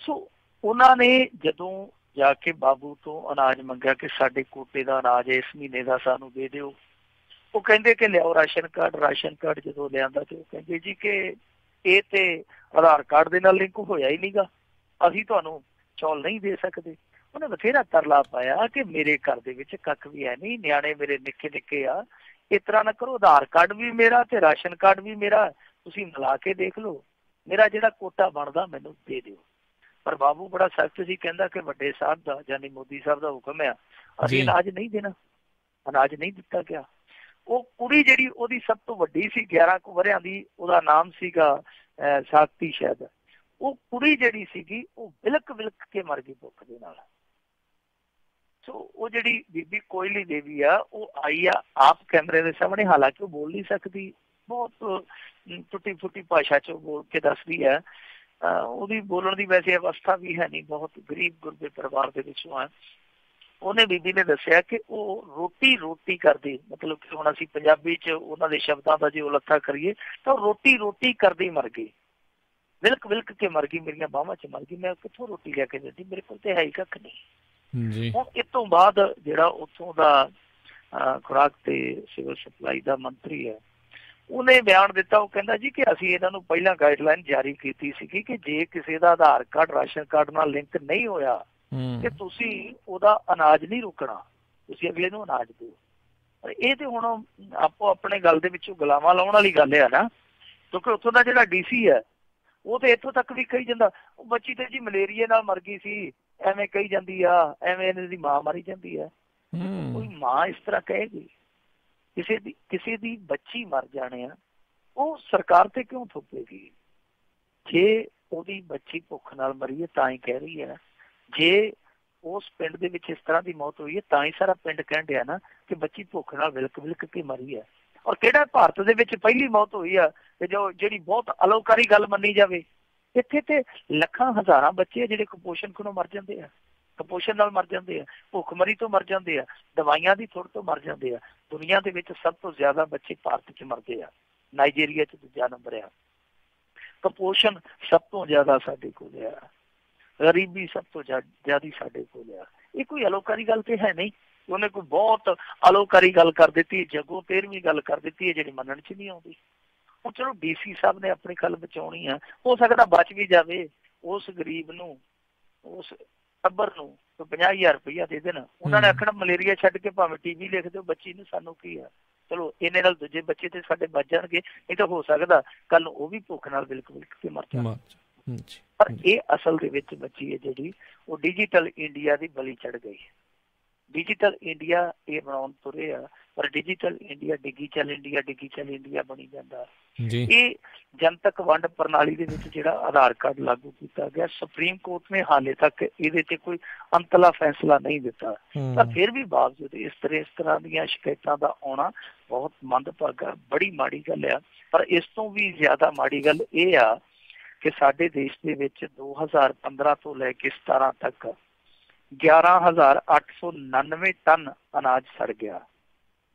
ਸੋ ਉਹਨਾਂ ਨੇ ਜਦੋਂ ਜਾ ਕੇ ਬਾਬੂ ਤੋਂ ਅਨਾਜ ਮੰਗਿਆ ਕਿ ਸਾਡੇ ਕੋਟੇ ਦਾ ਅਨਾਜ ਇਸ ਮਹੀਨੇ ਦਾ ਸਾਨੂੰ ਦੇ ਦਿਓ, ਉਹ ਕਹਿੰਦੇ ਕਿ ਲਿਆਓ ਰਾਸ਼ਨ ਕਾਰਡ। ਰਾਸ਼ਨ ਕਾਰਡ ਜਦੋਂ ਲਿਆਂਦਾ ਤੇ ਉਹ ਕਹਿੰਦੇ ਜੀ ਕਿ ਇਹ ਤੇ ਆਧਾਰ ਕਾਰਡ ਦੇ ਨਾਲ ਲਿੰਕ ਹੋਇਆ ਹੀ ਨਹੀਂਗਾ, ਅਸੀਂ ਤੁਹਾਨੂੰ ਚੌਲ ਨਹੀਂ ਦੇ ਸਕਦੇ। ਉਹਨੇ ਬਥੇਰਾ ਤਰਲਾ ਪਾਇਆ ਕਿ ਮੇਰੇ ਘਰ ਦੇ ਵਿੱਚ ਕੱਖ ਵੀ ਹੈ ਨਹੀਂ, ਨਿਆਣੇ ਮੇਰੇ ਨਿੱਕੇ ਨਿੱਕੇ ਆ, इस तरह ना करो, आधार कार्ड भी मेरा ते राशन कार्ड भी मेरा, तुसीं मिला के देख लो, मेरा जिहड़ा कोटा बनदा मैनूं दे दिओ। पर बाबू बड़ा सख्त सी, कहंदा कि वड्डे साहब दा यानी मोदी साहब दा हुक्म है, असीं अनाज नहीं देना, अनाज नहीं दिता गया। ਉਹ ਕੁੜੀ ਜਿਹੜੀ ਉਹਦੀ ਸਭ ਤੋਂ ਵੱਡੀ ਸੀ 11 ਕੁ ਵਰਿਆਂ ਦੀ, ਉਹਦਾ ਨਾਮ ਸੀਗਾ ਸਾਕਤੀ ਸ਼ਾਇਦ, ਉਹ ਕੁੜੀ ਜਿਹੜੀ ਸੀਗੀ ਉਹ ਵਿਲਕ ਵਿਲਕ ਕੇ ਮਰ ਗਈ ਭੁੱਖ ਦੇ ਨਾਲ। ਸੋ ਉਹ ਜਿਹੜੀ ਬੀਬੀ ਕੋਇਲੀ ਦੇਵੀ ਆ ਉਹ ਆਈ ਆ ਆਪ ਕੈਮਰੇ ਦੇ ਸਾਹਮਣੇ, ਹਾਲਾਂਕਿ ਉਹ ਬੋਲ ਨਹੀਂ ਸਕਦੀ, ਬਹੁਤ ਟੁੱਟੀ ਫੁੱਟੀ ਭਾਸ਼ਾ 'ਚ ਬੋਲ ਕੇ ਦੱਸਦੀ ਹੈ। ਉਹਦੀ ਬੋਲਣ ਦੀ ਵੈਸੇ ਅਵਸਥਾ ਵੀ ਹੈ ਨਹੀਂ, ਬਹੁਤ ਗਰੀਬ ਗੁਰਬੇ ਪਰਿਵਾਰ ਦੇ ਵਿੱਚੋਂ ਆ। ਉਹਨੇ ਬੀਬੀ ਨੇ ਦੱਸਿਆ ਕਿ ਉਹ ਰੋਟੀ ਕਰਦੀ, ਮਤਲਬ ਕਿ ਹੁਣ ਅਸੀਂ ਪੰਜਾਬੀ 'ਚ ਉਹਨਾਂ ਦੇ ਸ਼ਬਦਾਂ ਦਾ ਜੇ ਉਲੱਥਾ ਕਰੀਏ ਤਾਂ ਰੋਟੀ ਕਰਦੀ ਮਰ ਗਈ, ਵਿਲਕ ਵਿਲਕ ਕੇ ਮਰ ਗਈ, ਮੇਰੀਆਂ ਬਾਹਾਂ 'ਚ ਮਰ ਗਈ, ਮੈਂ ਕਿੱਥੋਂ ਰੋਟੀ ਲੈ ਕੇ ਦਿੰਦੀ, ਮੇਰੇ ਕੋਲ ਤੇ ਹੈ ਹੀ ਕੱਖ ਨਹੀਂ। ਹੁਣ ਇਸ ਤੋਂ ਬਾਅਦ ਜਿਹੜਾ ਉੱਥੋਂ ਦਾ ਖੁਰਾਕ ਤੇ ਸਿਵਲ ਸਪਲਾਈ ਦਾ ਮੰਤਰੀ ਹੈ, ਉਹਨੇ ਬਿਆਨ ਦਿੱਤਾ। ਉਹ ਕਹਿੰਦਾ ਜੀ ਕਿ ਅਸੀਂ ਇਹਨਾਂ ਨੂੰ ਪਹਿਲਾਂ ਗਾਈਡਲਾਈਨ ਜਾਰੀ ਕੀਤੀ ਸੀਗੀ ਕਿ ਜੇ ਕਿਸੇ ਦਾ ਆਧਾਰ ਕਾਰਡ ਰਾਸ਼ਨ ਕਾਰਡ ਨਾਲ ਲਿੰਕ ਨਹੀਂ ਹੋਇਆ ਕਿ ਤੁਸੀਂ ਉਹਦਾ ਅਨਾਜ ਨਹੀਂ ਰੋਕਣਾ, ਤੁਸੀਂ ਅਗਲੇ ਨੂੰ ਅਨਾਜ ਦਿਓ। ਪਰ ਇਹ ਤੇ ਹੁਣ ਆਪੋ ਆਪਣੇ ਗੱਲ ਦੇ ਵਿੱਚੋਂ ਗੁਲਾਮਾਂ ਲਾਉਣ ਵਾਲੀ ਗੱਲ ਆ ਨਾ, ਕਿਉਂਕਿ ਉੱਥੋਂ ਦਾ ਜਿਹੜਾ DC ਹੈ ਉਹ ਤੇ ਇੱਥੋਂ ਤੱਕ ਵੀ ਕਹੀ ਜਾਂਦਾ ਉਹ ਬੱਚੀ ਤੇ ਜੀ ਮਲੇਰੀਏ ਨਾਲ ਮਰ ਗਈ ਸੀ, ਐਵੇਂ ਕਹੀ ਜਾਂਦੀ ਆ, ਐਵੇਂ ਇਹਨਾਂ ਦੀ ਮਾਂ ਮਾਰੀ ਜਾਂਦੀ ਹੈ। ਕੋਈ ਮਾਂ ਇਸ ਤਰ੍ਹਾਂ ਕਹੇਗੀ? ਕਿਸੇ ਦੀ ਬੱਚੀ ਮਰ ਜਾਣੇ ਆ, ਉਹ ਸਰਕਾਰ ਤੇ ਕਿਉਂ ਥੋਪੇਗੀ? ਜੇ ਉਹਦੀ ਬੱਚੀ ਭੁੱਖ ਨਾਲ ਮਰੀ ਹੈ ਤਾਂ ਹੀ ਕਹਿ ਰਹੀ ਹੈ, ਜੇ ਉਸ ਪਿੰਡ ਦੇ ਵਿੱਚ ਇਸ ਤਰ੍ਹਾਂ ਦੀ ਮੌਤ ਹੋਈ ਹੈ ਤਾਂ ਹੀ ਸਾਰਾ ਪਿੰਡ ਕਹਿਣ ਡਿਆ ਨਾ ਕਿ ਬੱਚੀ ਭੁੱਖ ਨਾਲ ਵਿਲਕ ਵਿਲਕ ਕੇ ਮਰੀ ਹੈ। ਔਰ ਕਿਹੜਾ ਭਾਰਤ ਦੇ ਵਿੱਚ ਪਹਿਲੀ ਮੌਤ ਹੋਈ ਆ ਕਿ ਜਿਹੜੀ ਬਹੁਤ ਅਲੋਕਾਰੀ ਗੱਲ ਮੰਨੀ ਜਾਵੇ, ਇੱਥੇ ਤੇ ਲੱਖਾਂ ਹਜ਼ਾਰਾਂ ਬੱਚੇ ਜਿਹੜੇ ਕੁਪੋਸ਼ਣ ਕੋਲੋਂ ਮਰ ਜਾਂਦੇ ਆ, ਕੁਪੋਸ਼ਣ ਨਾਲ ਮਰ ਜਾਂਦੇ ਆ, ਭੁੱਖਮਰੀ ਤੋਂ ਮਰ ਜਾਂਦੇ ਆ, ਦਵਾਈਆਂ ਦੀ ਥੁੜ ਤੋਂ ਮਰ ਜਾਂਦੇ ਆ। ਦੁਨੀਆ ਦੇ ਵਿੱਚ ਸਭ ਤੋਂ ਜ਼ਿਆਦਾ ਬੱਚੇ ਭਾਰਤ 'ਚ ਮਰਦੇ ਆ, ਨਾਈਜੀਰੀਆ 'ਚ ਦੂਜਾ ਨੰਬਰ ਆ। ਕੁਪੋਸ਼ਣ ਸਭ ਤੋਂ ਜ਼ਿਆਦਾ ਸਾਡੇ ਕੋਲ ਆ, ਗਰੀਬੀ ਸਭ ਤੋਂ ਜ਼ਿਆਦਾ ਸਾਡੇ ਕੋਲ ਆ। ਇਹ ਕੋਈ ਅਲੋਕਾਰੀ ਗੱਲ ਤੇ ਹੈ ਨਹੀਂ, ਉਹਨੇ ਕੋਈ ਬਹੁਤ ਅਲੋਕਾਰੀ ਗੱਲ ਕਰ ਦਿੱਤੀ, ਜੱਗੋਂ 13ਵੀਂ ਗੱਲ ਕਰ ਦਿੱਤੀ ਹੈ ਜਿਹੜੀ ਮੰਨਣ 'ਚ ਨਹੀਂ ਆਉਂਦੀ। ਹੁਣ ਚਲੋ DC ਸਾਹਿਬ ਨੇ ਆਪਣੀ ਗੱਲ ਬਚਾਉਣੀ ਆ, ਹੋ ਸਕਦਾ ਬਚ ਵੀ ਜਾਵੇ, ਉਸ ਗਰੀਬ ਨੂੰ, ਉਸ ਟੱਬਰ ਨੂੰ 50,000 ਰੁਪਇਆ ਦੇ ਦੇਣ, ਉਹਨਾਂ ਨੇ ਆਖਣਾ ਮਲੇਰੀਆ ਛੱਡ ਕੇ ਭਾਵੇਂ TB ਲਿਖ ਦਿਓ, ਬੱਚੀ ਨੂੰ ਸਾਨੂੰ ਕੀ ਆ, ਚਲੋ ਇਹਨੇ ਨਾਲ ਦੂਜੇ ਬੱਚੇ ਤੇ ਸਾਡੇ ਬਚ ਜਾਣਗੇ। ਨਹੀਂ ਤਾਂ ਹੋ ਸਕਦਾ ਕੱਲ ਨੂੰ ਉਹ ਵੀ ਭੁੱਖ ਨਾਲ ਬਿਲਕ ਬਿਲਕ ਕੇ ਮਰ ਜਾਣ। ਪਰ ਇਹ ਅਸਲ ਦੇ ਵਿੱਚ ਬੱਚੀ ਹੈ ਜਿਹੜੀ ਉਹ ਡਿਜੀਟਲ ਇੰਡੀਆ ਦੀ ਬਲੀ ਚੜ ਗਈ। ਡਿਜੀਟਲ ਇੰਡੀਆ ਇਹ ਬਣਾਉਣ ਤੁਰੇ ਆ, ਪਰ ਡਿਜੀਟਲ ਇੰਡੀਆ ਡਿੱਗੀ ਚੱਲ ਇੰਡੀਆ ਬਣੀ ਜਾਂਦਾ। ਇਹ ਜਨਤਕ ਵੰਡ ਪ੍ਰਣਾਲੀ ਦੇ ਵਿੱਚ ਜਿਹੜਾ ਆਧਾਰ ਕਾਰਡ ਲਾਗੂ ਕੀਤਾ ਗਿਆ, ਸੁਪਰੀਮ ਕੋਰਟ ਨੇ ਹਾਲੇ ਤੱਕ ਇਹਦੇ ਤੇ ਕੋਈ ਅੰਤਲਾ ਫੈਸਲਾ ਨਹੀਂ ਦਿੱਤਾ। ਪਰ ਫਿਰ ਵੀ ਬਾਵਜੂਦ ਇਸ ਤਰ੍ਹਾਂ ਦੀਆਂ ਸ਼ਿਕਾਇਤਾਂ ਦਾ ਆਉਣਾ ਬਹੁਤ ਮੰਦਭਾਗਾ, ਬੜੀ ਮਾੜੀ ਗੱਲ ਆ। ਪਰ ਇਸ ਤੋਂ ਵੀ ਜ਼ਿਆਦਾ ਮਾੜੀ ਗੱਲ ਇਹ ਆ ਕਿ ਸਾਡੇ ਦੇਸ਼ ਦੇ ਵਿੱਚ 2015 ਤੋਂ ਲੈ ਕੇ 17 ਤੱਕ 11,899 ਟਨ ਅਨਾਜ ਸੜ ਗਿਆ।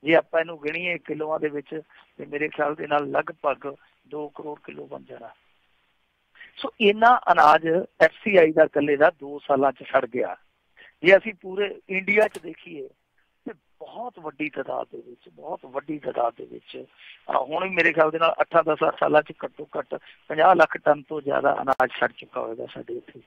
ਜੇ ਆਪਾਂ ਇਹਨੂੰ ਗਿਣੀਏ ਕਿਲੋਆਂ ਦੇ ਵਿੱਚ ਤੇ ਮੇਰੇ ਖਿਆਲ ਦੇ ਨਾਲ ਲਗਭਗ 2 ਕਰੋੜ ਕਿਲੋ ਬਣ ਜਾਣਾ। ਸੋ ਇੰਨਾ ਅਨਾਜ FCI ਦਾ ਇਕੱਲੇ ਦਾ 2 ਸਾਲਾਂ 'ਚ ਸੜ ਗਿਆ। ਜੇ ਅਸੀਂ ਪੂਰੇ ਇੰਡੀਆ 'ਚ ਦੇਖੀਏ ਤੇ ਬਹੁਤ ਵੱਡੀ ਤਾਦਾਦ ਦੇ ਵਿੱਚ ਹੁਣ ਵੀ ਮੇਰੇ ਖਿਆਲ ਦੇ ਨਾਲ 8-10 ਸਾਲਾਂ 'ਚ ਘੱਟੋ ਘੱਟ 50 ਲੱਖ ਟਨ ਤੋਂ ਜ਼ਿਆਦਾ ਅਨਾਜ ਸੜ ਚੁੱਕਾ ਹੋਵੇਗਾ ਸਾਡੇ ਇੱਥੇ।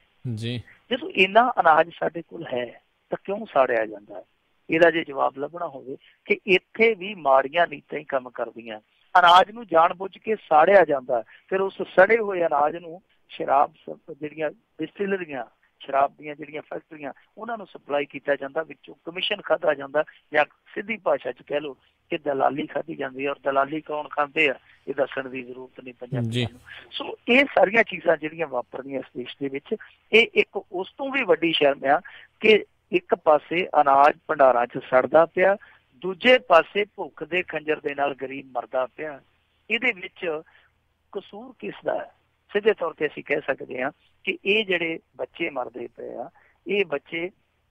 ਜਦੋਂ ਇੰਨਾ ਅਨਾਜ ਸਾਡੇ ਕੋਲ ਹੈ ਤਾਂ ਕਿਉਂ ਸਾੜਿਆ ਜਾਂਦਾ? ਇਹਦਾ ਜੇ ਜਵਾਬ ਲੱਭਣਾ ਹੋਵੇ ਕਿ ਇੱਥੇ ਵੀ ਮਾੜੀਆਂ ਨੀਤਾਂ ਹੀ ਕੰਮ ਕਰਦੀਆਂ। ਅਨਾਜ ਨੂੰ ਜਾਣ ਬੁੱਝ ਕੇ ਸਾੜਿਆ ਜਾਂਦਾ, ਫਿਰ ਉਸ ਸੜੇ ਹੋਏ ਅਨਾਜ ਨੂੰ ਸ਼ਰਾਬ ਜਿਹੜੀਆਂ ਡਿਸਟਿਲਰੀਆਂ, ਸ਼ਰਾਬ ਦੀਆਂ ਜਿਹੜੀਆਂ ਫੈਕਟਰੀਆਂ, ਉਹਨਾਂ ਨੂੰ ਸਪਲਾਈ ਕੀਤਾ ਜਾਂਦਾ, ਵਿੱਚੋਂ ਕਮਿਸ਼ਨ ਖਾਧਾ ਜਾਂਦਾ, ਜਾਂ ਸਿੱਧੀ ਭਾਸ਼ਾ 'ਚ ਕਹਿ ਲਓ ਕਿ ਦਲਾਲੀ ਖਾਧੀ ਜਾਂਦੀ ਹੈ। ਔਰ ਦਲਾਲੀ ਕੌਣ ਖਾਂਦੇ ਆ ਇਹ ਦੱਸਣ ਦੀ ਜ਼ਰੂਰਤ ਨਹੀਂ ਪੰਜਾਬੀਆਂ ਨੂੰ। ਸੋ ਇਹ ਸਾਰੀਆਂ ਚੀਜ਼ਾਂ ਜਿਹੜੀਆਂ ਵਾਪਰਦੀਆਂ ਇਸ ਦੇਸ਼ ਦੇ ਵਿੱਚ, ਇਹ ਇੱਕ ਉਸ ਤੋਂ ਵੀ ਵੱਡੀ ਸ਼ਰਮ ਆ ਕਿ ਇੱਕ ਪਾਸੇ ਅਨਾਜ ਭੰਡਾਰਾਂ 'ਚ ਸੜਦਾ ਪਿਆ, ਦੂਜੇ ਪਾਸੇ ਭੁੱਖ ਦੇ ਖੰਜਰ ਦੇ ਨਾਲ ਗਰੀਬ ਮਰਦਾ ਪਿਆ। ਇਹਦੇ ਵਿੱਚ ਕਸੂਰ ਕਿਸ ਦਾ ਹੈ? ਸਿੱਧੇ ਤੌਰ ਤੇ ਅਸੀਂ ਕਹਿ ਸਕਦੇ ਹਾਂ ਕਿ ਇਹ ਜਿਹੜੇ ਬੱਚੇ ਮਰਦੇ ਪਏ ਆ, ਇਹ ਬੱਚੇ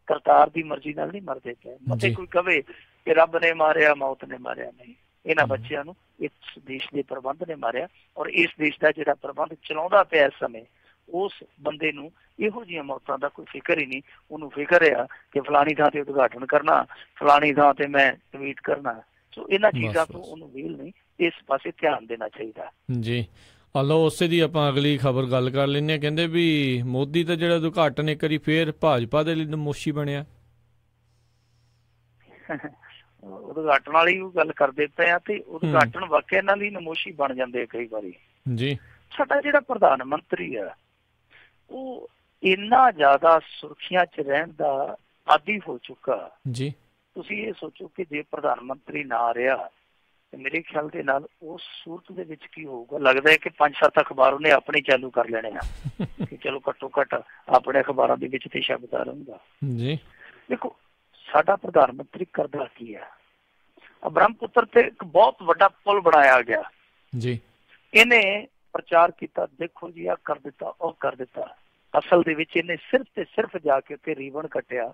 ਕਰਤਾਰ ਦੀ ਮਰਜ਼ੀ ਨਾਲ ਨਹੀਂ ਮਰਦੇ ਪਏ। ਮਤੇ ਕੋਈ ਕਵੇ ਕਿ ਰੱਬ ਨੇ ਮਾਰਿਆ, ਮੌਤ ਨੇ ਮਾਰਿਆ, ਨਹੀਂ, ਇਹਨਾਂ ਬੱਚਿਆਂ ਨੂੰ ਇਸ ਦੇਸ਼ ਦੇ ਪ੍ਰਬੰਧ ਨੇ ਮਾਰਿਆ। ਔਰ ਇਸ ਦੇਸ਼ ਦਾ ਜਿਹੜਾ ਪ੍ਰਬੰਧ ਚਲਾਉਂਦਾ ਪਿਆ ਇਸ ਸਮੇਂ, ਉਸ ਬੰਦੇ ਨੂੰ ਇਹੋ ਜਿਹੀਆਂ ਮੌਤਾਂ ਦਾ ਕੋਈ ਫਿਕਰ ਹੀ ਨਹੀਂ। ਉਹਨੂੰ ਫਿਕਰ ਆ ਕਿ ਫਲਾਣੀ ਥਾਂ ਤੇ ਉਦਘਾਟਨ ਕਰਨਾ, ਫਲਾਣੀ ਥਾਂ ਤੇ ਮੈਂ ਟਵੀਟ ਕਰਨਾ। ਸੋ ਇਹਨਾਂ ਚੀਜ਼ਾਂ ਤੋਂ ਉਹਨੂੰ ਵੇਲ ਨਹੀਂ, ਇਸ ਪਾਸੇ ਧਿਆਨ ਦੇਣਾ ਚਾਹੀਦਾ ਜੀ। ਲਓ ਉਸੇ ਦੀ ਆਪਾਂ ਅਗਲੀ ਖਬਰ ਗੱਲ ਕਰ ਲੈਂਦੇ ਹਾਂ। ਕਹਿੰਦੇ ਵੀ ਮੋਦੀ ਦਾ ਜਿਹੜਾ ਉਦਘਾਟਨ ਇੱਕ ਵਾਰੀ ਫੇਰ ਭਾਜਪਾ ਦੇ ਲਈ ਨਮੋਸ਼ੀ ਬਣਿਆ। ਉਦਘਾਟਨ ਵਾਲੀ ਗੱਲ ਕਰਦੇ ਪਏ ਆ ਤੇ ਉਦਘਾਟਨ ਵਾਕਿਆ ਇਹਨਾਂ ਲਈ ਨਮੋਸ਼ੀ ਬਣ ਜਾਂਦੇ ਕਈ ਵਾਰੀ ਜੀ। ਸਾਡਾ ਜਿਹੜਾ ਪ੍ਰਧਾਨ ਮੰਤਰੀ ਆ ਉਹ ਇੰਨਾ ਜ਼ਿਆਦਾ ਸੁਰੱਖਿਆ 'ਚ ਰਹਿਣ ਦਾ ਆਦੀ ਹੋ ਚੁੱਕਾ ਜੀ। ਤੁਸੀਂ ਇਹ ਸੋਚੋ ਕਿ ਜੇ ਪ੍ਰਧਾਨ ਮੰਤਰੀ ਨਾ ਰਿਹਾ ਤੇ ਮੇਰੇ ਖਿਆਲ ਦੇ ਨਾਲ ਉਸ ਸੂਰਤ ਦੇ ਵਿੱਚ ਕੀ ਹੋਊਗਾ। ਲੱਗਦਾ ਹੈ ਕਿ 5-7 ਅਖਬਾਰ ਉਹਨੇ ਆਪਣੇ ਚਾਲੂ ਕਰ ਲੈਣੇ ਆ ਕਿ ਚਲੋ ਘੱਟੋ ਘੱਟ ਆਪਣੇ ਅਖਬਾਰਾਂ ਦੇ ਵਿੱਚ ਤੇ ਸ਼ਬਦ ਰਹੂਗਾ ਜੀ। ਦੇਖੋ ਸਾਡਾ ਪ੍ਰਧਾਨ ਮੰਤਰੀ ਕਰਦਾ ਕੀ ਹੈ, ਬ੍ਰਹਮਪੁੱਤਰ ਤੇ ਇੱਕ ਬਹੁਤ ਵੱਡਾ ਪੁਲ ਬਣਾਇਆ ਗਿਆ ਜੀ। ਇਹਨੇ ਪ੍ਰਚਾਰ ਕੀਤਾ, ਦੇਖੋ ਜੀ ਆਹ ਕਰ ਦਿੱਤਾ, ਉਹ ਕਰ ਦਿੱਤਾ। ਅਸਲ ਦੇ ਵਿੱਚ ਇਹਨੇ ਸਿਰਫ ਤੇ ਸਿਰਫ ਜਾ ਕੇ ਉੱਥੇ ਰੀਬਨ ਕੱਟਿਆ।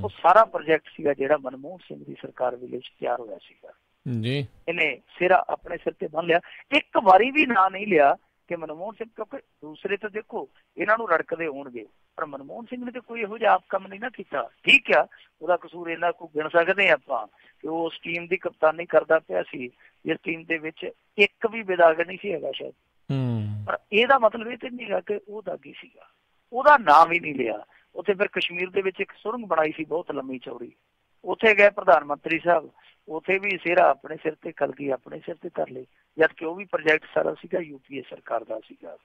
ਉਹ ਸਾਰਾ ਪ੍ਰੋਜੈਕਟ ਸੀਗਾ ਜਿਹੜਾ ਮਨਮੋਹਨ ਸਿੰਘ ਦੀ ਸਰਕਾਰ ਵੇਲੇ ਤਿਆਰ ਹੋਇਆ ਸੀਗਾ ਜੀ। ਇਹਨੇ ਸਿਰਾ ਆਪਣੇ ਸਿਰ ਤੇ ਬੰਨ ਲਿਆ। ਇੱਕ ਵਾਰੀ ਵੀ ਨਾਂ ਨਹੀਂ ਲਿਆ ਕਿ ਮਨਮੋਹਨ ਸਿੰਘ, ਕਿਉਂਕਿ ਦੂਸਰੇ ਤਾਂ ਦੇਖੋ ਇਹਨਾਂ ਨੂੰ ਰੜਕਦੇ ਹੋਣਗੇ, ਪਰ ਮਨਮੋਹਨ ਸਿੰਘ ਨੇ ਤਾਂ ਕੋਈ ਇਹੋ ਜਿਹਾ ਆਪ ਕੰਮ ਨਹੀਂ ਨਾ ਕੀਤਾ। ਠੀਕ ਆ, ਉਹਦਾ ਕਸੂਰ ਇਹਨਾਂ ਕੋ ਗਿਣ ਸਕਦੇ ਆ ਆਪਾਂ ਕਿ ਉਹ ਉਸ ਟੀਮ ਦੀ ਕਪਤਾਨੀ ਕਰਦਾ ਪਿਆ ਸੀ ਜਿਸ ਟੀਮ ਦੇ ਵਿੱਚ ਇੱਕ ਵੀ ਵਿਦਾਗਰ ਨਹੀਂ ਸੀ ਹੈਗਾ ਸ਼ਾਇਦ, ਪਰ ਇਹਦਾ ਮਤਲਬ ਇਹ ਤੇ ਨਹੀਂ ਹੈਗਾ ਕਿ ਉਹ ਦਾਗੀ ਸੀਗਾ। ਉਹਦਾ ਨਾਂ ਵੀ ਨਹੀਂ ਲਿਆ। ਉੱਥੇ ਫਿਰ ਕਸ਼ਮੀਰ ਦੇ ਵਿੱਚ ਇੱਕ ਸੁਰੰਗ ਬਣਾਈ ਸੀ ਬਹੁਤ ਲੰਮੀ ਚੌੜੀ, ਉੱਥੇ ਗਏ ਪ੍ਰਧਾਨ ਮੰਤਰੀ ਸਾਹਿਬ, ਉੱਥੇ ਵੀ ਸਿਹਰਾ ਆਪਣੇ ਸਿਰ ਤੇ ਕਲਗੀ ਆਪਣੇ ਸਿਰ ਤੇ ਧਰ ਲਈ, ਜਦ ਕਿ ਉਹ ਵੀ ਪ੍ਰੋਜੈਕਟ ਸਾਰਾ ਸੀਗਾ UPA ਸਰਕਾਰ ਦਾ ਸੀਗਾ।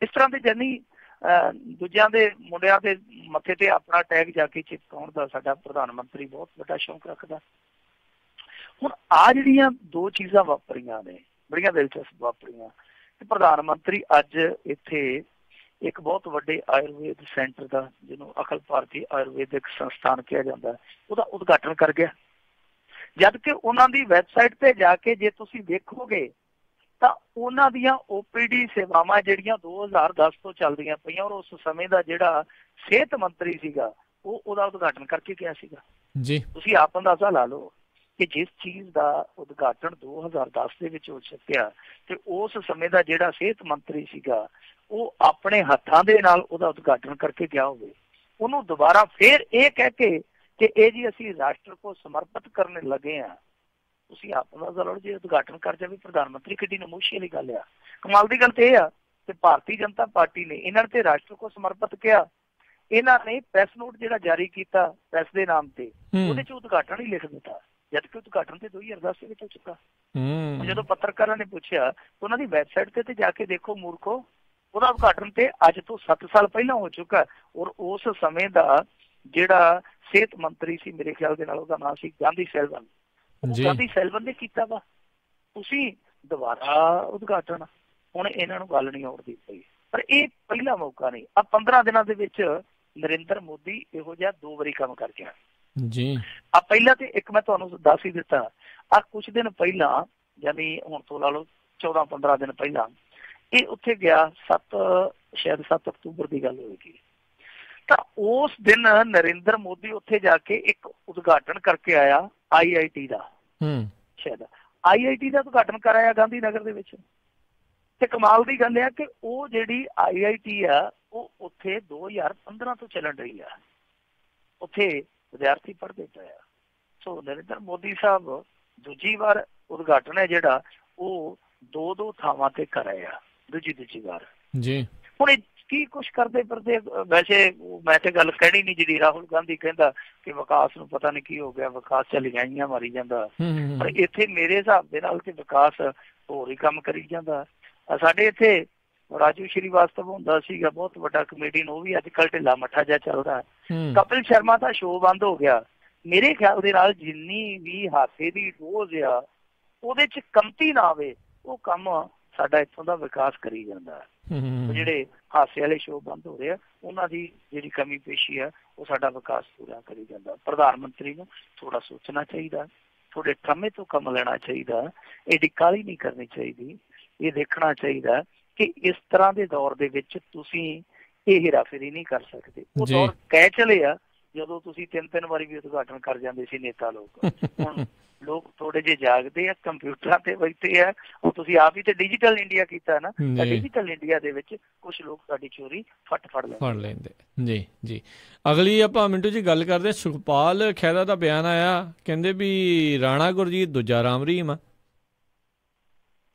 ਇਸ ਤਰ੍ਹਾਂ ਦੇ ਜਾਨੀ ਦੂਜਿਆਂ ਦੇ ਮੁੰਡਿਆਂ ਦੇ ਮੱਥੇ ਤੇ ਆਪਣਾ ਟੈਗ ਜਾ ਕੇ ਚਿਪਕਾਉਣ ਦਾ ਸਾਡਾ ਪ੍ਰਧਾਨ ਮੰਤਰੀ ਬਹੁਤ ਵੱਡਾ ਸ਼ੌਂਕ ਰੱਖਦਾ। ਹੁਣ ਆਹ ਜਿਹੜੀਆਂ ਦੋ ਚੀਜ਼ਾਂ ਵਾਪਰੀਆਂ ਨੇ ਬੜੀਆਂ ਦਿਲਚਸਪ ਵਾਪਰੀਆਂ। ਪ੍ਰਧਾਨ ਮੰਤਰੀ ਅੱਜ ਇੱਥੇ ਇੱਕ ਬਹੁਤ ਵੱਡੇ ਆਯੁਰਵੇਦ ਸੈਂਟਰ ਦਾ, ਜਿਹਨੂੰ ਅਖਿਲ ਭਾਰਤੀ ਆਯੁਰਵੇਦਿਕ ਸੰਸਥਾਨ ਕਿਹਾ ਜਾਂਦਾ, ਉਹਦਾ ਉਦਘਾਟਨ ਕਰ ਗਿਆ। ਜਦ ਕਿ ਉਹਨਾਂ ਦੀ ਵੈਬਸਾਈਟ ਤੇ ਜਾ ਕੇ ਜੇ ਤੁਸੀਂ ਦੇਖੋਗੇ ਤਾਂ ਉਹਨਾਂ ਦੀਆਂ OPD ਸੇਵਾਵਾਂ ਜਿਹੜੀਆਂ 2010 ਤੋਂ ਚੱਲਦੀਆਂ ਪਈਆਂ, ਔਰ ਉਸ ਸਮੇਂ ਦਾ ਜਿਹੜਾ ਸਿਹਤ ਮੰਤਰੀ ਸੀਗਾ ਉਹ ਉਹਦਾ ਉਦਘਾਟਨ ਕਰਕੇ ਗਿਆ ਸੀਗਾ ਜੀ। ਤੁਸੀਂ ਆਪ ਅੰਦਾਜ਼ਾ ਲਾ ਲਓ ਕਿ ਜਿਸ ਚੀਜ਼ ਦਾ ਉਦਘਾਟਨ 2010 ਦੇ ਵਿੱਚ ਹੋ ਸਕਿਆ ਤੇ ਉਸ ਸਮੇਂ ਦਾ ਜਿਹੜਾ ਸਿਹਤ ਮੰਤਰੀ ਸੀਗਾ ਉਹ ਆਪਣੇ ਹੱਥਾਂ ਦੇ ਨਾਲ ਉਹਦਾ ਉਦਘਾਟਨ ਕਰਕੇ ਗਿਆ ਹੋਵੇ, ਉਹਨੂੰ ਦੁਬਾਰਾ ਫੇਰ ਇਹ ਕਹਿ ਕੇ ਕਿ ਇਹ ਜੀ ਅਸੀਂ ਰਾਸ਼ਟਰ ਕੋ ਸਮਰਪਿਤ ਕਰਨ ਲੱਗੇ ਹਾਂ। ਤੁਸੀਂ ਆਪ ਅੰਦਾਜ਼ਾ ਲਓ ਜੇ ਉਦਘਾਟਨ ਕਰ ਜਾਵੇ ਪ੍ਰਧਾਨ ਮੰਤਰੀ, ਕਿੱਡੀ ਨਮੋਸ਼ੀ ਵਾਲੀ ਗੱਲ ਆ। ਕਮਾਲ ਦੀ ਗੱਲ ਤੇ ਇਹ ਆ ਕਿ ਭਾਰਤੀ ਜਨਤਾ ਪਾਰਟੀ ਨੇ ਇਹਨਾਂ ਨੇ ਤੇ ਰਾਸ਼ਟਰ ਕੋ ਸਮਰਪਿਤ ਕਿਹਾ, ਇਹਨਾਂ ਨੇ ਪ੍ਰੈਸ ਨੋਟ ਜਿਹੜਾ ਜਾਰੀ ਕੀਤਾ ਪ੍ਰੈਸ ਦੇ ਨਾਮ ਤੇ, ਉਹਦੇ ਚ ਉਦਘਾਟਨ ਹੀ ਲਿਖ ਦਿੱਤਾ, ਜਦਕਿ ਉਦਘਾਟਨ ਤੇ 2010 ਦੇ ਵਿੱਚ ਹੋ ਚੁੱਕਾ। ਜਦੋਂ ਪੱਤਰਕਾਰਾਂ ਨੇ ਪੁੱਛਿਆ ਉਹਨਾਂ ਦੀ ਵੈਬਸਾਈਟ ਤੇ ਜਾ ਕੇ ਦੇਖੋ ਮੂਰਖੋ, ਉਹਦਾ ਉਦਘਾਟਨ ਤੇ ਅੱਜ ਤੋਂ 7 ਸਾਲ ਪਹਿਲਾਂ ਹੋ ਚੁੱਕਾ। ਔਰ ਉਸ ਸਮੇਂ ਦਾ ਜਿਹੜਾ ਸਿਹਤ ਮੰਤਰੀ ਸੀ ਮੇਰੇ ਖਿਆਲ ਦੇ ਨਾਲ ਉਹਦਾ ਨਾਮ ਸੀ ਗਾਂਧੀ ਸੈਲਵਨ, ਗਾਂਧੀ ਸੈਲਵਨ ਨੇ ਕੀਤਾ ਵਾ। ਤੁਸੀਂ ਦੁਬਾਰਾ ਉਦਘਾਟਨ, ਹੁਣ ਇਹਨਾਂ ਨੂੰ ਗੱਲ ਨਹੀਂ ਆਉਣ ਦੀ ਪਈ। ਪਰ ਇਹ ਪਹਿਲਾ ਮੌਕਾ ਨਹੀਂ, ਆ 15 ਦਿਨਾਂ ਦੇ ਵਿੱਚ ਨਰਿੰਦਰ ਮੋਦੀ ਇਹੋ ਜਿਹਾ 2 ਵਾਰੀ ਕੰਮ ਕਰ ਗਿਆ ਜੀ। ਆ ਪਹਿਲਾਂ ਤੇ ਇੱਕ ਮੈਂ ਤੁਹਾਨੂੰ ਦੱਸ ਹੀ ਦਿੱਤਾ, ਆ ਕੁਛ ਦਿਨ ਪਹਿਲਾਂ ਯਾਨੀ ਹੁਣ ਤੋਂ ਲਾ ਲਓ 14-15 ਦਿਨ ਪਹਿਲਾਂ ਇਹ ਉੱਥੇ ਗਿਆ, 7 ਅਕਤੂਬਰ ਦੀ ਗੱਲ ਹੋਏਗੀ। ਤਾਂ ਉਸ ਦਿਨ ਨਰਿੰਦਰ ਮੋਦੀ ਉੱਥੇ ਜਾ ਕੇ ਇੱਕ ਉਦਘਾਟਨ ਕਰਕੇ ਆਇਆ IIT ਦਾ, ਸ਼ਾਇਦ IIT ਦਾ ਉਦਘਾਟਨ ਕਰਾਇਆ ਗਾਂਧੀ ਨਗਰ ਦੇ ਵਿੱਚ। ਤੇ ਕਮਾਲ ਦੀ ਗੱਲ ਆ ਕਿ ਉਹ ਜਿਹੜੀ IIT ਆ ਉਹ ਉੱਥੇ 2015 ਤੋਂ ਚੱਲਣ ਰਹੀ ਆ, ਉੱਥੇ ਵਿਦਿਆਰਥੀ ਪੜ੍ਹਦੇ ਪਏ ਆ। ਸੋ ਨਰਿੰਦਰ ਮੋਦੀ ਸਾਹਿਬ ਦੂਜੀ ਵਾਰ ਉਦਘਾਟਨ ਹੈ ਜਿਹੜਾ ਉਹ 2 ਥਾਵਾਂ ਤੇ ਕਰ ਰਹੇ ਆ, ਦੂਜੀ ਵਾਰ ਜੀ। ਹੁਣ ਕੀ ਕੁਛ ਕਰਦੇ ਫਿਰਦੇ। ਵੈਸੇ ਮੈਂ ਤੇ ਗੱਲ ਕਹਿਣੀ ਨਹੀਂ ਜਿਹੜੀ ਰਾਹੁਲ ਗਾਂਧੀ ਕਹਿੰਦਾ ਕਿ ਵਿਕਾਸ ਨੂੰ ਪਤਾ ਨਹੀਂ ਕੀ ਹੋ ਗਿਆ, ਵਿਕਾਸ ਚਲੀਆਂ ਮਾਰੀ ਜਾਂਦਾ, ਪਰ ਇੱਥੇ ਮੇਰੇ ਹਿਸਾਬ ਦੇ ਨਾਲ ਤੇ ਵਿਕਾਸ ਹੋਰ ਹੀ ਕੰਮ ਕਰੀ ਜਾਂਦਾ। ਸਾਡੇ ਇੱਥੇ ਰਾਜੂ ਸ਼੍ਰੀਵਾਸਤਵ ਹੁੰਦਾ ਸੀਗਾ ਬਹੁਤ ਵੱਡਾ ਕਮੇਡੀਅਨ, ਉਹ ਵੀ ਅੱਜ ਕੱਲ੍ਹ ਢਿੱਲਾ ਮੱਠਾ ਜਿਹਾ ਚੱਲਦਾ। ਕਪਿਲ ਸ਼ਰਮਾ ਦਾ ਸ਼ੋਅ ਬੰਦ ਹੋ ਗਿਆ। ਮੇਰੇ ਖਿਆਲ ਦੇ ਨਾਲ ਜਿੰਨੀ ਵੀ ਹਾਸੇ ਦੀ ਡੋਜ਼ ਆ ਉਹਦੇ ਚ ਕਮਤੀ ਨਾ ਆਵੇ, ਉਹ ਕੰਮ ਸਾਡਾ ਇੱਥੋਂ ਦਾ ਵਿਕਾਸ ਕਰੀ ਜਾਂਦਾ। ਜਿਹੜੇ ਹਾਸੇ ਵਾਲੇ ਸ਼ੋਅ ਬੰਦ ਹੋ ਰਹੇ ਆ ਉਹਨਾਂ ਦੀ ਜਿਹੜੀ ਕਮੀ ਪੇਸ਼ੀ ਆ ਉਹ ਸਾਡਾ ਵਿਕਾਸ ਪੂਰਾ ਕਰੀ ਜਾਂਦਾ। ਪ੍ਰਧਾਨ ਮੰਤਰੀ ਨੂੰ ਥੋੜਾ ਸੋਚਣਾ ਚਾਹੀਦਾ, ਥੋੜੇ ਸਮੇਂ ਤੋਂ ਕੰਮ ਲੈਣਾ ਚਾਹੀਦਾ, ਇਹਦੀ ਕਾਹਲੀ ਨਹੀਂ ਕਰਨੀ ਚਾਹੀਦੀ। ਇਹ ਦੇਖਣਾ ਚਾਹੀਦਾ ਕਿ ਇਸ ਤਰ੍ਹਾਂ ਦੇ ਦੌਰ ਦੇ ਵਿੱਚ ਤੁਸੀਂ ਇਹ ਹੇਰਾਫੇਰੀ ਨਹੀਂ ਕਰ ਸਕਦੇ। ਉਹ ਦੌਰ ਕਹਿ ਚਲੇ ਆ ਜਦੋਂ ਤੁਸੀਂ 3 ਵਾਰੀ ਵੀ ਉਦਘਾਟਨ ਕਰ ਜਾਂਦੇ ਸੀ ਨੇਤਾ ਲੋਕ। ਹੁਣ ਲੋਕ ਥੋੜੇ ਜਿਹੇ ਜਾਗਦੇ ਆ, ਕੰਪਿਊਟਰਾਂ ਤੇ ਬੈਠੇ ਆ। ਹੁਣ ਤੁਸੀਂ ਆਪ ਹੀ ਤੇ ਡਿਜੀਟਲ ਇੰਡੀਆ ਕੀਤਾ ਨਾ, ਤਾਂ ਡਿਜੀਟਲ ਇੰਡੀਆ ਦੇ ਵਿੱਚ ਕੁਛ ਲੋਕ ਸਾਡੀ ਚੋਰੀ ਫੜ ਲੈਂਦੇ ਜੀ ਜੀ। ਅਗਲੀ ਆਪਾਂ ਮਿੰਟੂ ਜੀ ਗੱਲ ਕਰਦੇ। ਸੁਖਪਾਲ ਖਹਿਰਾ ਦਾ ਬਿਆਨ ਆਇਆ, ਕਹਿੰਦੇ ਵੀ ਰਾਣਾ ਗੁਰਜੀਤ ਦੂਜਾ ਰਾਮ ਰਹੀਮ ਆ।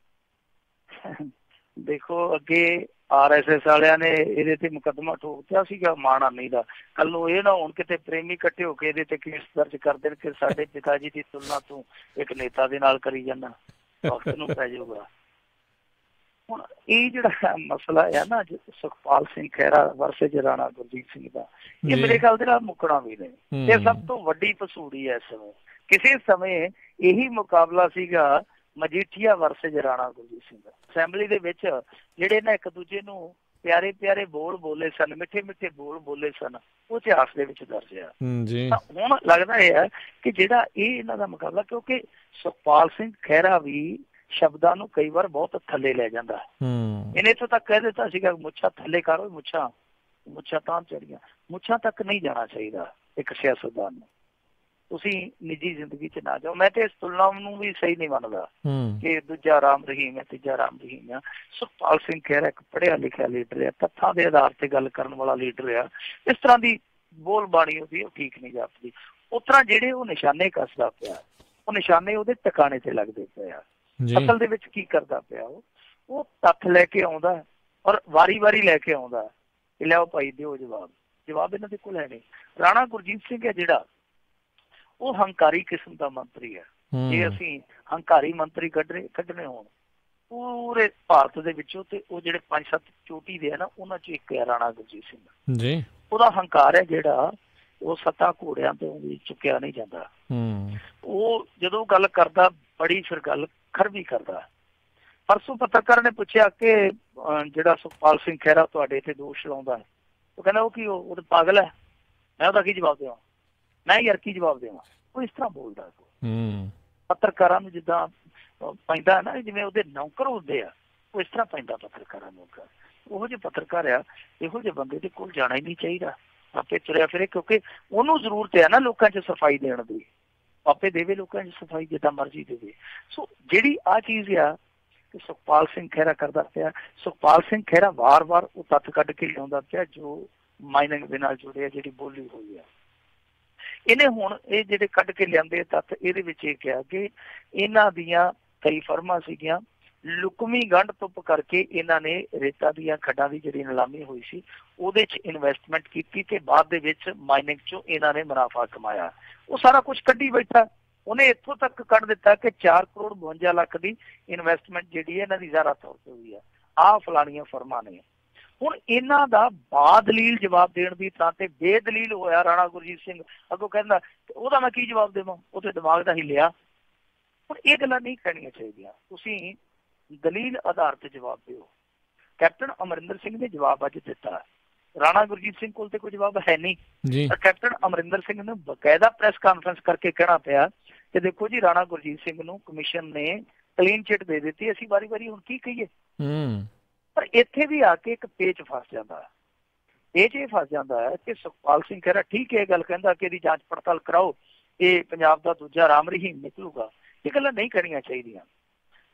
ਦੇਖੋ ਅੱਗੇ RSS ਵਾਲਿਆਂ ਨੇ ਇਹਦੇ ਤੇ ਮੁਕੱਦਮਾ ਠੋਕਤਾ ਸੀਗਾ ਮਾਣਹਾਨੀ ਦਾ। ਕੱਲ ਨੂੰ ਇਹ ਨਾ ਹੁਣ ਕਿਤੇ ਪ੍ਰੇਮੀ ਇਕੱਠੇ ਹੋ ਕੇ ਇਹਦੇ ਤੇ ਕੇਸ ਦਰਜ ਕਰ ਦੇਣ ਕਿ ਸਾਡੇ ਪਿਤਾ ਜੀ ਦੀ ਤੁਲਨਾ ਤੂੰ ਇੱਕ ਨੇਤਾ ਦੇ ਨਾਲ ਕਰੀ ਜਾਂਦਾ, ਵਕਤ ਨੂੰ ਪੈ ਜਾਊਗਾ। ਹੁਣ ਇਹ ਜਿਹੜਾ ਮਸਲਾ ਆ ਨਾ ਸੁਖਪਾਲ ਸਿੰਘ ਖਹਿਰਾ ਵਰਸੇਜ ਰਾਣਾ ਗੁਰਜੀਤ ਸਿੰਘ ਦਾ, ਇਹ ਮੇਰੇ ਖਿਆਲ ਦੇ ਨਾਲ ਮੁੱਕਣਾ ਵੀ ਨਹੀਂ। ਇਹ ਸਭ ਤੋਂ ਵੱਡੀ ਪਸੂੜੀ ਹੈ ਇਸ ਸਮੇਂ। ਕਿਸੇ ਸਮੇਂ ਇਹੀ ਮੁਕਾਬਲਾ ਸੀਗਾ ਮਜੀਠੀਆ ਵਰਸੇਜ ਰਾਣਾ ਗੁਰਜੀਤ ਸਿੰਘ। ਅਸੈਂਬਲੀ ਦੇ ਵਿੱਚ ਜਿਹੜੇ ਨਾ ਇੱਕ ਦੂਜੇ ਨੂੰ ਪਿਆਰੇ ਪਿਆਰੇ ਬੋਲ ਬੋਲੇ ਸਨ, ਮਿੱਠੇ ਮਿੱਠੇ ਬੋਲ ਬੋਲੇ ਸਨ, ਉਹ ਇਤਿਹਾਸ ਦੇ ਵਿੱਚ ਦਰਜ ਆ। ਹੁਣ ਲੱਗਦਾ ਇਹ ਹੈ ਕਿ ਜਿਹੜਾ ਇਹਨਾਂ ਦਾ ਮੁਕਾਬਲਾ, ਕਿਉਂਕਿ ਸੁਖਪਾਲ ਸਿੰਘ ਖਹਿਰਾ ਵੀ ਸ਼ਬਦਾਂ ਨੂੰ ਕਈ ਵਾਰ ਬਹੁਤ ਥੱਲੇ ਲੈ ਜਾਂਦਾ। ਇਹਨੇ ਇੱਥੋਂ ਤੱਕ ਕਹਿ ਦਿੱਤਾ ਸੀਗਾ ਮੁੱਛਾਂ ਥੱਲੇ ਕਰੋ, ਮੁੱਛਾਂ ਤਾਂ ਚੜੀਆਂ। ਮੁੱਛਾਂ ਤੱਕ ਨਹੀਂ ਜਾਣਾ ਚਾਹੀਦਾ ਇੱਕ ਸਿਆਸਤਦਾਨ ਨੂੰ। ਤੁਸੀਂ ਨਿੱਜੀ ਜ਼ਿੰਦਗੀ 'ਚ ਨਾ ਜਾਓ। ਮੈਂ ਤੇ ਇਸ ਤੁਲਨਾ ਨੂੰ ਵੀ ਸਹੀ ਨਹੀਂ ਮੰਨਦਾ ਕਿ ਦੂਜਾ ਰਾਮ ਰਹੀਮ ਹੈ, ਤੀਜਾ ਰਾਮ ਰਹੀਮ ਆ। ਸੁਖਪਾਲ ਸਿੰਘ ਖਹਿਰਾ ਇੱਕ ਪੜ੍ਹਿਆ ਲਿਖਿਆ ਲੀਡਰ ਆ, ਤੱਥਾਂ ਦੇ ਆਧਾਰ ਤੇ ਗੱਲ ਕਰਨ ਵਾਲਾ ਲੀਡਰ ਆ। ਇਸ ਤਰ੍ਹਾਂ ਦੀ ਬੋਲ ਬਾਣੀ ਉਹਦੀ ਉਹ ਠੀਕ ਨਹੀਂ ਜਾਪਦੀ। ਉਸ ਤਰ੍ਹਾਂ ਜਿਹੜੇ ਉਹ ਨਿਸ਼ਾਨੇ ਕੱਸਦਾ ਪਿਆ, ਉਹ ਨਿਸ਼ਾਨੇ ਉਹਦੇ ਟਿਕਾਣੇ ਤੇ ਲੱਗਦੇ ਪਏ ਆ। ਅਸਲ ਦੇ ਵਿੱਚ ਕੀ ਕਰਦਾ ਪਿਆ, ਉਹ ਤੱਥ ਲੈ ਕੇ ਆਉਂਦਾ ਔਰ ਵਾਰੀ ਲੈ ਕੇ ਆਉਂਦਾ ਕਿ ਲਿਆਓ ਭਾਈ ਦਿਓ ਜਵਾਬ ਇਹਨਾਂ ਦੇ ਕੋਲ ਹੈ ਨਹੀਂ। ਰਾਣਾ ਗੁਰਜੀਤ ਸਿੰਘ ਹੈ ਜਿਹੜਾ, ਉਹ ਹੰਕਾਰੀ ਕਿਸਮ ਦਾ ਮੰਤਰੀ ਹੈ। ਜੇ ਅਸੀਂ ਹੰਕਾਰੀ ਮੰਤਰੀ ਕੱਢਣੇ ਹੋਣ ਪੂਰੇ ਭਾਰਤ ਦੇ ਵਿੱਚੋਂ, ਤੇ ਉਹ ਜਿਹੜੇ 5-7 ਚੋਟੀ ਦੇ ਆ ਨਾ, ਉਹਨਾਂ ਚ ਇੱਕ ਹੈ ਰਾਣਾ ਗੁਰਜੀਤ ਸਿੰਘ ਜੀ। ਉਹਦਾ ਹੰਕਾਰ ਹੈ ਜਿਹੜਾ, ਉਹ ਸੱਤਾ ਘੋੜਿਆਂ ਤੋਂ ਵੀ ਚੁੱਕਿਆ ਨਹੀਂ ਜਾਂਦਾ। ਉਹ ਜਦੋਂ ਗੱਲ ਕਰਦਾ ਬੜੀ ਫਿਰ ਗੱਲ ਖਰਵੀ ਕਰਦਾ। ਪਰਸੋਂ ਪੱਤਰਕਾਰ ਨੇ ਪੁੱਛਿਆ ਕਿ ਜਿਹੜਾ ਸੁਖਪਾਲ ਸਿੰਘ ਖਹਿਰਾ ਤੁਹਾਡੇ ਤੇ ਦੋਸ਼ ਲਾਉਂਦਾ, ਉਹ ਕਹਿੰਦਾ ਉਹ ਕੀ ਉਹ ਪਾਗਲ ਹੈ, ਮੈਂ ਉਹਦਾ ਕੀ ਜਵਾਬ ਦੇਵਾਂ, ਮੈਂ ਯਾਰ ਕੀ ਜਵਾਬ ਦੇਵਾਂ। ਉਹ ਇਸ ਤਰ੍ਹਾਂ ਬੋਲਦਾ। ਪੱਤਰਕਾਰਾਂ ਨੂੰ ਜਿੱਦਾਂ ਪੈਂਦਾ ਨਾ, ਜਿਵੇਂ ਉਹਦੇ ਨੌਕਰ ਹੁੰਦੇ ਆ, ਉਹ ਇਸ ਤਰ੍ਹਾਂ ਪੈਂਦਾ ਪੱਤਰਕਾਰਾਂ ਨੂੰ। ਉਹੋ ਜਿਹੇ ਪੱਤਰਕਾਰ ਆ, ਇਹੋ ਜਿਹੇ ਬੰਦੇ ਦੇ ਕੋਲ ਜਾਣਾ ਹੀ ਨਹੀਂ ਚਾਹੀਦਾ। ਆਪੇ ਤੁਰਿਆ ਫਿਰੇ, ਕਿਉਂਕਿ ਉਹਨੂੰ ਜ਼ਰੂਰਤ ਹੈ ਨਾ ਲੋਕਾਂ 'ਚ ਸਫਾਈ ਦੇਣ ਦੀ। ਆਪੇ ਦੇਵੇ ਲੋਕਾਂ 'ਚ ਸਫਾਈ ਜਿੱਦਾਂ ਮਰਜ਼ੀ ਦੇਵੇ। ਸੋ ਜਿਹੜੀ ਆਹ ਚੀਜ਼ ਆ ਕਿ ਸੁਖਪਾਲ ਸਿੰਘ ਖਹਿਰਾ ਕਰਦਾ ਪਿਆ, ਸੁਖਪਾਲ ਸਿੰਘ ਖਹਿਰਾ ਵਾਰ-ਵਾਰ ਉਹ ਤੱਥ ਕੱਢ ਕੇ ਲਿਆਉਂਦਾ ਪਿਆ ਜੋ ਮਾਈਨਿੰਗ ਦੇ ਨਾਲ ਜੁੜੇ ਆ, ਜਿਹੜੀ ਬੋਲੀ ਹੋਈ ਆ। ਇਹਨੇ ਹੁਣ ਇਹ ਜਿਹੜੇ ਕੱਢ ਕੇ ਲਿਆਂਦੇ ਤੱਥ, ਇਹਦੇ ਵਿੱਚ ਇਹ ਕਿਹਾ ਕਿ ਇਹਨਾਂ ਦੀਆਂ ਕਈ ਫਰਮਾਂ ਸੀਗੀਆਂ, ਲੁਕਵੀਂ ਗੰਢ ਧੁੱਪ ਕਰਕੇ ਇਹਨਾਂ ਨੇ ਰੇਤਾ ਦੀਆਂ ਖੱਡਾਂ ਦੀ ਜਿਹੜੀ ਨਿਲਾਮੀ ਹੋਈ ਸੀ ਉਹਦੇ 'ਚ ਇਨਵੈਸਟਮੈਂਟ ਕੀਤੀ ਤੇ ਬਾਅਦ ਦੇ ਵਿੱਚ ਮਾਈਨਿੰਗ 'ਚੋਂ ਇਹਨਾਂ ਨੇ ਮੁਨਾਫਾ ਕਮਾਇਆ। ਉਹ ਸਾਰਾ ਕੁਛ ਕੱਢੀ ਬੈਠਾ। ਉਹਨੇ ਇੱਥੋਂ ਤੱਕ ਕੱਢ ਦਿੱਤਾ ਕਿ 4 ਕਰੋੜ 52 ਲੱਖ ਦੀ ਇਨਵੈਸਟਮੈਂਟ ਜਿਹੜੀ ਹੈ ਇਹਨਾਂ ਦੀ ਜ਼ਾਰਾ ਤੌਰ ਤੇ ਹੋਈ ਆ। ਆਹ ਫਲਾਣੀਆਂ ਫਰਮਾਂ ਨੇ। ਹੁਣ ਇਹਨਾਂ ਦਾ ਬਾਦਲੀਲ ਜਵਾਬ ਦੇਣ ਦੀ ਥਾਂ ਤੇ ਬੇਦਲੀਲ ਹੋਇਆ ਰਾਣਾ ਗੁਰਜੀਤ ਸਿੰਘ। ਅੱਗੋਂ ਕਹਿੰਦਾ ਉਹਦਾ ਮੈਂ ਕੀ ਜਵਾਬ ਦੇਵਾਂ, ਉਹਦੇ ਦਿਮਾਗ ਦਾ ਹਿੱਲਿਆ। ਹੁਣ ਇਹ ਗੱਲਾਂ ਨਹੀਂ ਕਹਿਣੀਆਂ ਚਾਹੀਦੀਆਂ। ਤੁਸੀਂ ਦਲੀਲ ਆਧਾਰ ਤੇ ਜਵਾਬ ਦਿਓ। ਕੈਪਟਨ ਅਮਰਿੰਦਰ ਸਿੰਘ ਨੇ ਜਵਾਬ ਅੱਜ ਦਿੱਤਾ। ਰਾਣਾ ਗੁਰਜੀਤ ਸਿੰਘ ਕੋਲ ਤੇ ਕੋਈ ਜਵਾਬ ਹੈ ਨਹੀਂ। ਕੈਪਟਨ ਅਮਰਿੰਦਰ ਸਿੰਘ ਨੂੰ ਬਕਾਇਦਾ ਪ੍ਰੈਸ ਕਾਨਫਰੰਸ ਕਰਕੇ ਕਹਿਣਾ ਪਿਆ ਕਿ ਦੇਖੋ ਜੀ, ਰਾਣਾ ਗੁਰਜੀਤ ਸਿੰਘ ਨੂੰ ਕਮਿਸ਼ਨ ਨੇ ਕਲੀਨ ਚਿੱਟ ਦੇ ਦਿੱਤੀ, ਅਸੀਂ ਵਾਰੀ ਹੁਣ ਕੀ ਕਹੀਏ। ਪਰ ਇੱਥੇ ਵੀ ਆ ਕੇ ਇੱਕ ਪੇਚ ਫਸ ਜਾਂਦਾ। ਇਹ ਫਸ ਜਾਂਦਾ ਹੈ ਕਿ ਸੁਖਪਾਲ ਸਿੰਘ ਖਹਿਰਾ ਠੀਕ ਹੈ, ਇਹ ਗੱਲ ਕਹਿੰਦਾ ਕਿ ਇਹਦੀ ਜਾਂਚ ਪੜਤਾਲ ਕਰਾਓ, ਇਹ ਪੰਜਾਬ ਦਾ ਦੂਜਾ ਰਾਮ ਰਹੀਮ ਨਿਕਲੂਗਾ। ਇਹ ਗੱਲਾਂ ਨਹੀਂ ਕਰਨੀਆਂ ਚਾਹੀਦੀਆਂ।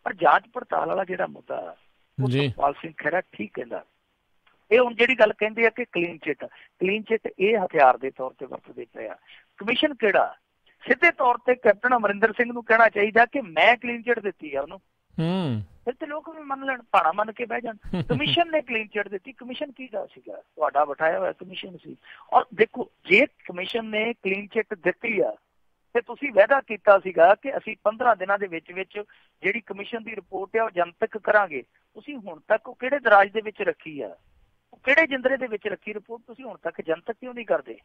ਪਰ ਜਾਂਚ ਪੜਤਾਲ ਵਾਲਾ ਜਿਹੜਾ ਮੁੱਦਾ, ਉਹ ਸੁਖਪਾਲ ਸਿੰਘ ਖਹਿਰਾ ਠੀਕ ਕਹਿੰਦਾ। ਇਹ ਹੁਣ ਜਿਹੜੀ ਗੱਲ ਕਹਿੰਦੇ ਆ ਕਿ ਕਲੀਨ ਚਿੱਟ ਇਹ ਹਥਿਆਰ ਦੇ ਤੌਰ ਤੇ ਵਰਤਦੇ ਪਏ ਆ। ਕਮਿਸ਼ਨ ਕਿਹੜਾ? ਸਿੱਧੇ ਤੌਰ ਤੇ ਕੈਪਟਨ ਅਮਰਿੰਦਰ ਸਿੰਘ ਨੂੰ ਕਹਿਣਾ ਚਾਹੀਦਾ ਕਿ ਮੈਂ ਕਲੀਨ ਚਿੱਟ ਦਿੱਤੀ ਆ ਉਹਨੂੰ। ਫਿਰ ਤੇ ਲੋਕ ਵੀ ਮੰਨ ਲੈਣ, ਭਾਣਾ ਮੰਨ ਕੇ ਬਹਿ ਜਾਣ। ਕਮਿਸ਼ਨ ਨੇ ਕਲੀਨ ਚਿੱਟ ਦਿੱਤੀ। ਕਮਿਸ਼ਨ ਕਿਹਦਾ ਸੀਗਾ? ਤੁਹਾਡਾ ਬਿਠਾਇਆ ਹੋਇਆ ਕਮਿਸ਼ਨ ਸੀ। ਔਰ ਦੇਖੋ, ਜੇ ਕਮਿਸ਼ਨ ਨੇ ਕਲੀਨ ਚਿੱਟ ਦਿੱਤੀ ਆ ਤੇ ਤੁਸੀਂ ਵਾਅਦਾ ਕੀਤਾ ਸੀਗਾ ਕਿ ਅਸੀਂ 15 ਦਿਨਾਂ ਦੇ ਵਿੱਚ ਜਿਹੜੀ ਕਮਿਸ਼ਨ ਦੀ ਰਿਪੋਰਟ ਆ ਉਹ ਜਨਤਕ ਕਰਾਂਗੇ। ਤੁਸੀਂ ਹੁਣ ਤੱਕ ਉਹ ਕਿਹੜੇ ਦਰਾਜ ਦੇ ਵਿੱਚ ਰੱਖੀ ਆ, ਉਹ ਕਿਹੜੇ ਜਿੰਦਰੇ ਦੇ ਵਿੱਚ ਰੱਖੀ ਰਿਪੋਰਟ, ਤੁਸੀਂ ਹੁਣ ਤੱਕ ਜਨਤਕ ਕਿਉਂ ਨਹੀਂ ਕਰਦੇ?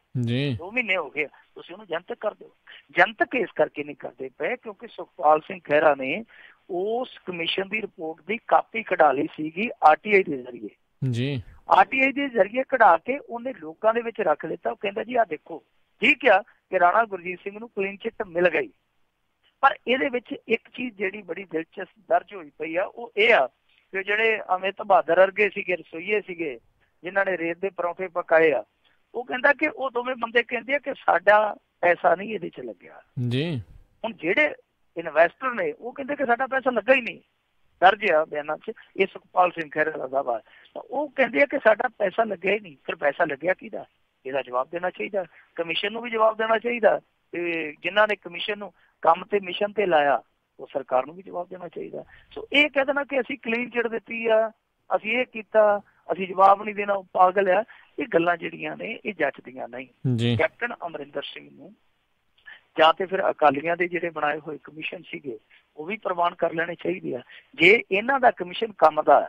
2 ਮਹੀਨੇ ਹੋ ਗਏ, ਤੁਸੀਂ ਉਹਨੂੰ ਜਨਤਕ ਕਰ ਦਿਓ। ਜਨਤਕ ਇਸ ਕਰਕੇ ਨਹੀਂ ਕਰਦੇ ਪਏ ਕਿਉਂਕਿ ਸੁਖਪਾਲ ਸਿੰਘ ਖਹਿਰਾ ਨੇ ਉਸ ਕਮਿਸ਼ਨ ਦੀ ਰਿਪੋਰਟ ਦੀ ਕਾਪੀ ਕਢਾ ਲਈ ਸੀਗੀ RTI ਦੇ ਜ਼ਰੀਏ। RTI ਦੇ ਜ਼ਰੀਏ ਕਢਾ ਕੇ ਉਹਨੇ ਲੋਕਾਂ ਦੇ ਵਿੱਚ ਰੱਖ ਦਿੱਤਾ। ਉਹ ਕਹਿੰਦਾ ਜੀ ਆਹ ਦੇਖੋ, ਠੀਕ ਆ ਕਿ ਰਾਣਾ ਗੁਰਜੀਤ ਸਿੰਘ ਨੂੰ ਕਲੀਨ ਚਿੱਟ ਮਿਲ ਗਈ। ਪਰ ਇਹਦੇ ਵਿੱਚ ਇੱਕ ਚੀਜ਼ ਜਿਹੜੀ ਬੜੀ ਦਿਲਚਸਪ ਦਰਜ ਹੋਈ ਪਈ ਆ, ਉਹ ਇਹ ਆ ਕਿ ਜਿਹੜੇ ਅਮਿਤ ਬਹਾਦਰ ਵਰਗੇ ਸੀਗੇ, ਰਸੋਈਏ ਸੀਗੇ, ਜਿਨ੍ਹਾਂ ਨੇ ਰੇਤ ਦੇ ਪਰੌਂਠੇ ਪਕਾਏ ਆ, ਉਹ ਕਹਿੰਦਾ ਕਿ ਉਹ ਦੋਵੇਂ ਬੰਦੇ ਕਹਿੰਦੇ ਆ ਕਿ ਸਾਡਾ ਪੈਸਾ ਨਹੀਂ ਇਹਦੇ 'ਚ ਲੱਗਿਆ। ਹੁਣ ਜਿਹੜੇ ਇਨਵੈਸਟਰ ਨੇ ਉਹ ਕਹਿੰਦੇ ਕਿ ਸਾਡਾ ਪੈਸਾ ਲੱਗਾ ਹੀ ਨਹੀਂ। ਦਰਜ ਆ ਬਿਆਨਾਂ 'ਚ, ਇਹ ਸੁਖਪਾਲ ਸਿੰਘ ਖਹਿਰਾ ਦਾ ਦਾਅਵਾ। ਉਹ ਕਹਿੰਦੇ ਆ ਕਿ ਸਾਡਾ ਪੈਸਾ ਲੱਗਿਆ ਹੀ ਨਹੀਂ। ਫਿਰ ਪੈਸਾ ਲੱਗਿਆ ਕਿਹਦਾ? ਇਹਦਾ ਜਵਾਬ ਦੇਣਾ ਚਾਹੀਦਾ। ਕਮਿਸ਼ਨ ਨੂੰ ਵੀ ਜਵਾਬ ਦੇਣਾ ਚਾਹੀਦਾ ਤੇ ਜਿਨ੍ਹਾਂ ਨੇ ਕਮਿਸ਼ਨ ਨੂੰ ਕੰਮ ਤੇ ਮਿਸ਼ਨ ਤੇ ਲਾਇਆ ਉਹ ਸਰਕਾਰ ਨੂੰ ਵੀ ਜਵਾਬ ਦੇਣਾ ਚਾਹੀਦਾ। ਸੋ ਇਹ ਕਹਿ ਦੇਣਾ ਕਿ ਅਸੀਂ ਕਲੀਨ ਚਿੱਟ ਦਿੱਤੀ ਆ, ਅਸੀਂ ਇਹ ਕੀਤਾ, ਅਸੀਂ ਜਵਾਬ ਨਹੀਂ ਦੇਣਾ, ਉਹ ਪਾਗਲ ਆ। ਇਹ ਗੱਲਾਂ ਜਿਹੜੀਆਂ ਨੇ ਇਹ ਜੱਚਦੀਆਂ ਨਹੀਂ। ਕੈਪਟਨ ਅਮਰਿੰਦਰ ਸਿੰਘ ਨੂੰ ਜਾਂ ਤੇ ਫਿਰ ਅਕਾਲੀਆਂ ਦੇ ਜਿਹੜੇ ਬਣਾਏ ਹੋਏ ਕਮਿਸ਼ਨ ਸੀਗੇ ਉਹ ਵੀ ਪ੍ਰਵਾਨ ਕਰ ਲੈਣੇ ਚਾਹੀਦੇ ਆ। ਜੇ ਇਹਨਾਂ ਦਾ ਕਮਿਸ਼ਨ ਕੰਮ ਦਾ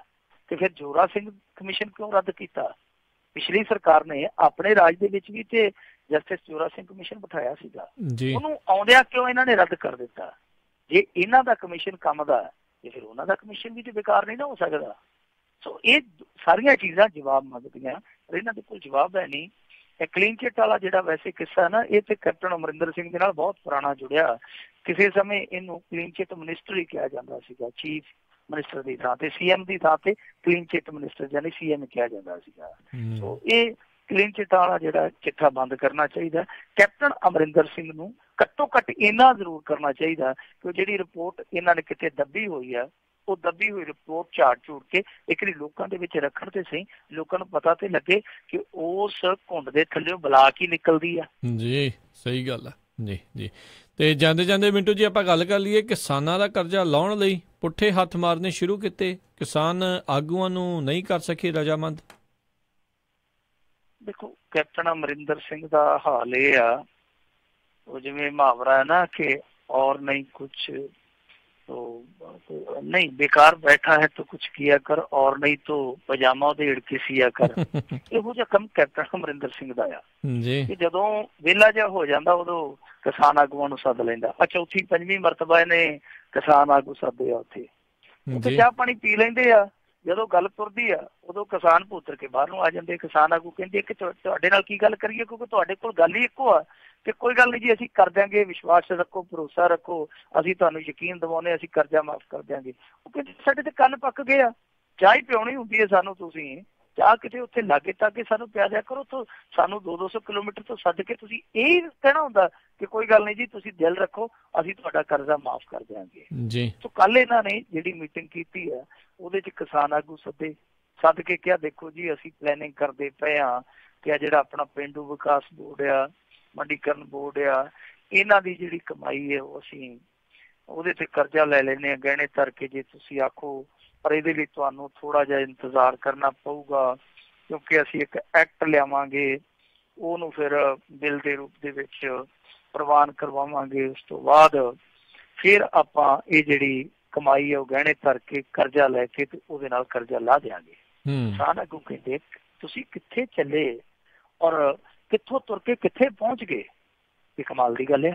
ਤੇ ਫਿਰ ਜੋਰਾ ਸਿੰਘ ਕਮਿਸ਼ਨ ਕਿਉਂ ਰੱਦ ਕੀਤਾ? ਪਿਛਲੀ ਸਰਕਾਰ ਨੇ ਆਪਣੇ ਰਾਜ ਦੇ ਵਿੱਚ ਵੀ ਤੇ ਜਸਟਿਸ ਜੋਰਾ ਸਿੰਘ ਕਮਿਸ਼ਨ ਬਿਠਾਇਆ ਸੀਗਾ, ਉਹਨੂੰ ਆਉਂਦਿਆਂ ਕਿਉਂ ਇਹਨਾਂ ਨੇ ਰੱਦ ਕਰ ਦਿੱਤਾ? ਜੇ ਇਹਨਾਂ ਦਾ ਕਮਿਸ਼ਨ ਕੰਮ ਦਾ ਤੇ ਫਿਰ ਉਹਨਾਂ ਦਾ ਕਮਿਸ਼ਨ ਵੀ ਤੇ ਬੇਕਾਰ ਨਹੀਂ ਨਾ ਹੋ ਸਕਦਾ। ਸੋ ਇਹ ਸਾਰੀਆਂ ਚੀਜ਼ਾਂ ਜਵਾਬ ਮੰਗਦੀਆਂ, ਪਰ ਇਹਨਾਂ ਦੇ ਕੋਲ ਜਵਾਬ ਹੈ ਨਹੀਂ। ਇਹ ਕਲੀਨ ਚਿੱਟ ਵਾਲਾ ਜਿਹੜਾ ਵੈਸੇ ਕਿੱਸਾ ਨਾ, ਇਹ ਤੇ ਕੈਪਟਨ ਅਮਰਿੰਦਰ ਸਿੰਘ ਦੇ ਨਾਲ ਬਹੁਤ ਪੁਰਾਣਾ ਜੁੜਿਆ। ਕਿਸੇ ਸਮੇਂ ਇਹਨੂੰ ਕਲੀਨ ਚਿੱਟ ਮਿਨਿਸਟਰ ਹੀ ਕਿਹਾ ਜਾਂਦਾ ਸੀਗਾ, ਚੀਫ ਮਿਨਿਸਟਰ ਦੀ ਥਾਂ ਤੇ, ਸੀਐਮ ਦੀ ਥਾਂ ਤੇ ਕਲੀਨ ਚਿੱਟ ਮਿਨਿਸਟਰ ਯਾਨੀ ਸੀਐਮ ਕਿਹਾ ਜਾਂਦਾ ਸੀਗਾ। ਸੋ ਇਹ ਕਲੀਨ ਚਿੱਟ ਵਾਲਾ ਜਿਹੜਾ ਚਿੱਠਾ ਬੰਦ ਕਰਨਾ ਚਾਹੀਦਾ। ਕੈਪਟਨ ਅਮਰਿੰਦਰ ਸਿੰਘ ਨੂੰ ਘੱਟੋ ਘੱਟ ਇੰਨਾ ਜ਼ਰੂਰ ਕਰਨਾ ਚਾਹੀਦਾ ਕਿ ਜਿਹੜੀ ਰਿਪੋਰਟ ਇਹਨਾਂ ਨੇ ਕਿਤੇ ਦੱਬੀ ਹੋਈ ਆ, ਉਹ ਦੱਬੀ ਹੋਈ ਰਿਪੋਰਟ ਝਾੜ ਝੂੜ ਕੇ ਇੱਕ ਵਾਰੀ ਲੋਕਾਂ ਦੇ ਵਿੱਚ ਰੱਖਣ ਤੇ ਸਹੀ, ਲੋਕਾਂ ਨੂੰ ਪਤਾ ਤੇ ਲੱਗੇ ਕਿ ਉਸ ਘੁੰਡ ਦੇ ਥੱਲੇੋਂ ਬਲਾਕ ਹੀ ਨਿਕਲਦੀ ਆ। ਜੀ ਸਹੀ ਗੱਲ ਆ ਜੀ। ਜੀ ਤੇ ਜਾਂਦੇ ਜਾਂਦੇ ਮਿੰਟੂ ਜੀ ਆਪਾਂ ਗੱਲ ਕਰ ਲਈਏ, ਕਿਸਾਨਾਂ ਦਾ ਕਰਜ਼ਾ ਲਾਉਣ ਲਈ ਪੁੱਠੇ ਹੱਥ ਮਾਰਨੇ ਸ਼ੁਰੂ ਕੀਤੇ, ਕਿਸਾਨ ਆਗੂਆਂ ਨੂੰ ਨਹੀਂ ਕਰ ਸਕੇ ਰਜਾਮੰਦ। ਦੇਖੋ ਕੈਪਟਨ ਅਮਰਿੰਦਰ ਸਿੰਘ ਦਾ ਹਾਲ ਇਹ ਆ, ਉਹ ਜਿਵੇਂ ਮੁਹਾਵਰਾ ਹੈ ਨਾ ਕਿ ਔਰ ਨਹੀਂ ਕੁਛ नहीं, बेकार बैठा है तो कुछ किया कर, और नहीं तो पजामा उधेड़ के सिया कर। ਇਹੋ ਜਿਹਾ ਕੰਮ ਕੈਪਟਨ ਅਮਰਿੰਦਰ ਸਿੰਘ ਦਾ ਆ ਕਿ ਜਦੋਂ ਵਿਹਲਾ ਜਿਹਾ ਹੋ ਜਾਂਦਾ ਉਦੋਂ ਕਿਸਾਨ ਆਗੂਆਂ ਨੂੰ ਸੱਦ ਲੈਂਦਾ। ਚੌਥੀ ਪੰਜਵੀਂ ਮਰਤਬਾ ਇਹਨੇ ਕਿਸਾਨ ਆਗੂ ਸੱਦੇ ਆ, ਉੱਥੇ ਚਾਹ ਪਾਣੀ ਪੀ ਲੈਂਦੇ ਆ। ਜਦੋਂ ਗੱਲ ਤੁਰਦੀ ਆ ਉਦੋਂ ਕਿਸਾਨ ਪੁੱਤਰ ਕੇ ਬਾਹਰ ਨੂੰ ਆ ਜਾਂਦੇ। ਕਿਸਾਨ ਆਗੂ ਕਹਿੰਦੇ ਕਿ ਤੁਹਾਡੇ ਨਾਲ ਕੀ ਗੱਲ ਕਰੀਏ, ਕਿਉਂਕਿ ਤੁਹਾਡੇ ਕੋਲ ਗੱਲ ਹੀ ਇੱਕੋ ਆ ਕਿ ਕੋਈ ਗੱਲ ਨਹੀਂ ਜੀ, ਅਸੀਂ ਕਰ ਦਿਆਂਗੇ, ਵਿਸ਼ਵਾਸ ਰੱਖੋ, ਭਰੋਸਾ ਰੱਖੋ, ਅਸੀਂ ਤੁਹਾਨੂੰ ਯਕੀਨ ਦਿਵਾਉਂਦੇ, ਅਸੀਂ ਕਰਜ਼ਾ ਮਾਫ਼ ਕਰ ਦਿਆਂਗੇ। ਉਹ ਕਹਿੰਦੇ ਸਾਡੇ ਤੇ ਕੰਨ ਪੱਕ ਗਏ ਆ, ਚਾਹ ਹੀ ਪਿਆਉਣੀ ਹੁੰਦੀ ਹੈ ਸਾਨੂੰ, ਤੁਸੀਂ ਚਾਹ ਕਿਤੇ ਉੱਥੇ ਲਾਗੇ ਤਾਗੇ ਸਾਨੂੰ ਪਿਆ ਦਿਆ ਕਰੋ, ਤੋਂ ਸਾਨੂੰ 200 ਕਿਲੋਮੀਟਰ ਤੋਂ ਸੱਦ ਕੇ ਤੁਸੀਂ ਇਹ ਕਹਿਣਾ ਹੁੰਦਾ ਕਿ ਕੋਈ ਗੱਲ ਨਹੀਂ ਜੀ, ਤੁਸੀਂ ਦਿਲ ਰੱਖੋ, ਅਸੀਂ ਤੁਹਾਡਾ ਕਰਜ਼ਾ ਮਾਫ਼ ਕਰ ਦਿਆਂਗੇ ਜੀ। ਸੋ ਕੱਲ ਇਹਨਾਂ ਨੇ ਜਿਹੜੀ ਮੀਟਿੰਗ ਕੀਤੀ ਹੈ ਉਹਦੇ 'ਚ ਕਿਸਾਨ ਆਗੂ ਸੱਦ ਕੇ ਕਿਹਾ, ਦੇਖੋ ਜੀ ਅਸੀਂ ਪਲੈਨਿੰਗ ਕਰਦੇ ਪਏ ਹਾਂ ਕਿ ਆ ਜਿਹੜਾ ਆਪਣਾ ਪੇਂਡੂ ਵਿਕਾਸ ਬੋਰਡ ਆ, ਮੰਡੀਕਰਨ ਬੋਰਡ ਆ, ਇਹਨਾਂ ਦੀ ਜਿਹੜੀ ਕਮਾਈ ਹੈ ਉਹ ਅਸੀਂ ਉਹਦੇ ਤੇ ਕਰਜ਼ਾ ਲੈ ਲੈਂਦੇ ਹਾਂ ਗਹਿਣੇ ਧਰ ਕੇ, ਜੇ ਤੁਸੀਂ ਆਖੋ। ਪਰ ਇਹਦੇ ਲਈ ਤੁਹਾਨੂੰ ਥੋੜਾ ਜਿਹਾ ਇੰਤਜ਼ਾਰ ਕਰਨਾ ਪਊਗਾ, ਕਿਉਂਕਿ ਅਸੀਂ ਇੱਕ ਐਕਟ ਲਿਆਵਾਂਗੇ, ਉਹਨੂੰ ਫਿਰ ਬਿੱਲ ਦੇ ਰੂਪ ਦੇ ਵਿੱਚ ਪ੍ਰਵਾਨ ਕਰਵਾਵਾਂਗੇ। ਉਸ ਤੋਂ ਬਾਅਦ ਫਿਰ ਆਪਾਂ ਇਹ ਜਿਹੜੀ ਕਮਾਈ ਹੈ ਉਹ ਗਹਿਣੇ ਧਰ ਕੇ ਕਰਜ਼ਾ ਲੈ ਕੇ ਤੇ ਉਹਦੇ ਨਾਲ ਕਰਜ਼ਾ ਲਾ ਦਿਆਂਗੇ। ਕਿਸਾਨ ਆਗੂ ਕਹਿੰਦੇ ਤੁਸੀਂ ਕਿੱਥੇ ਚੱਲੇ ਔਰ ਕਿੱਥੋਂ ਤੁਰ ਕੇ ਕਿੱਥੇ ਪਹੁੰਚ ਗਏ? ਇਹ ਕਮਾਲ ਦੀ ਗੱਲ ਹੈ।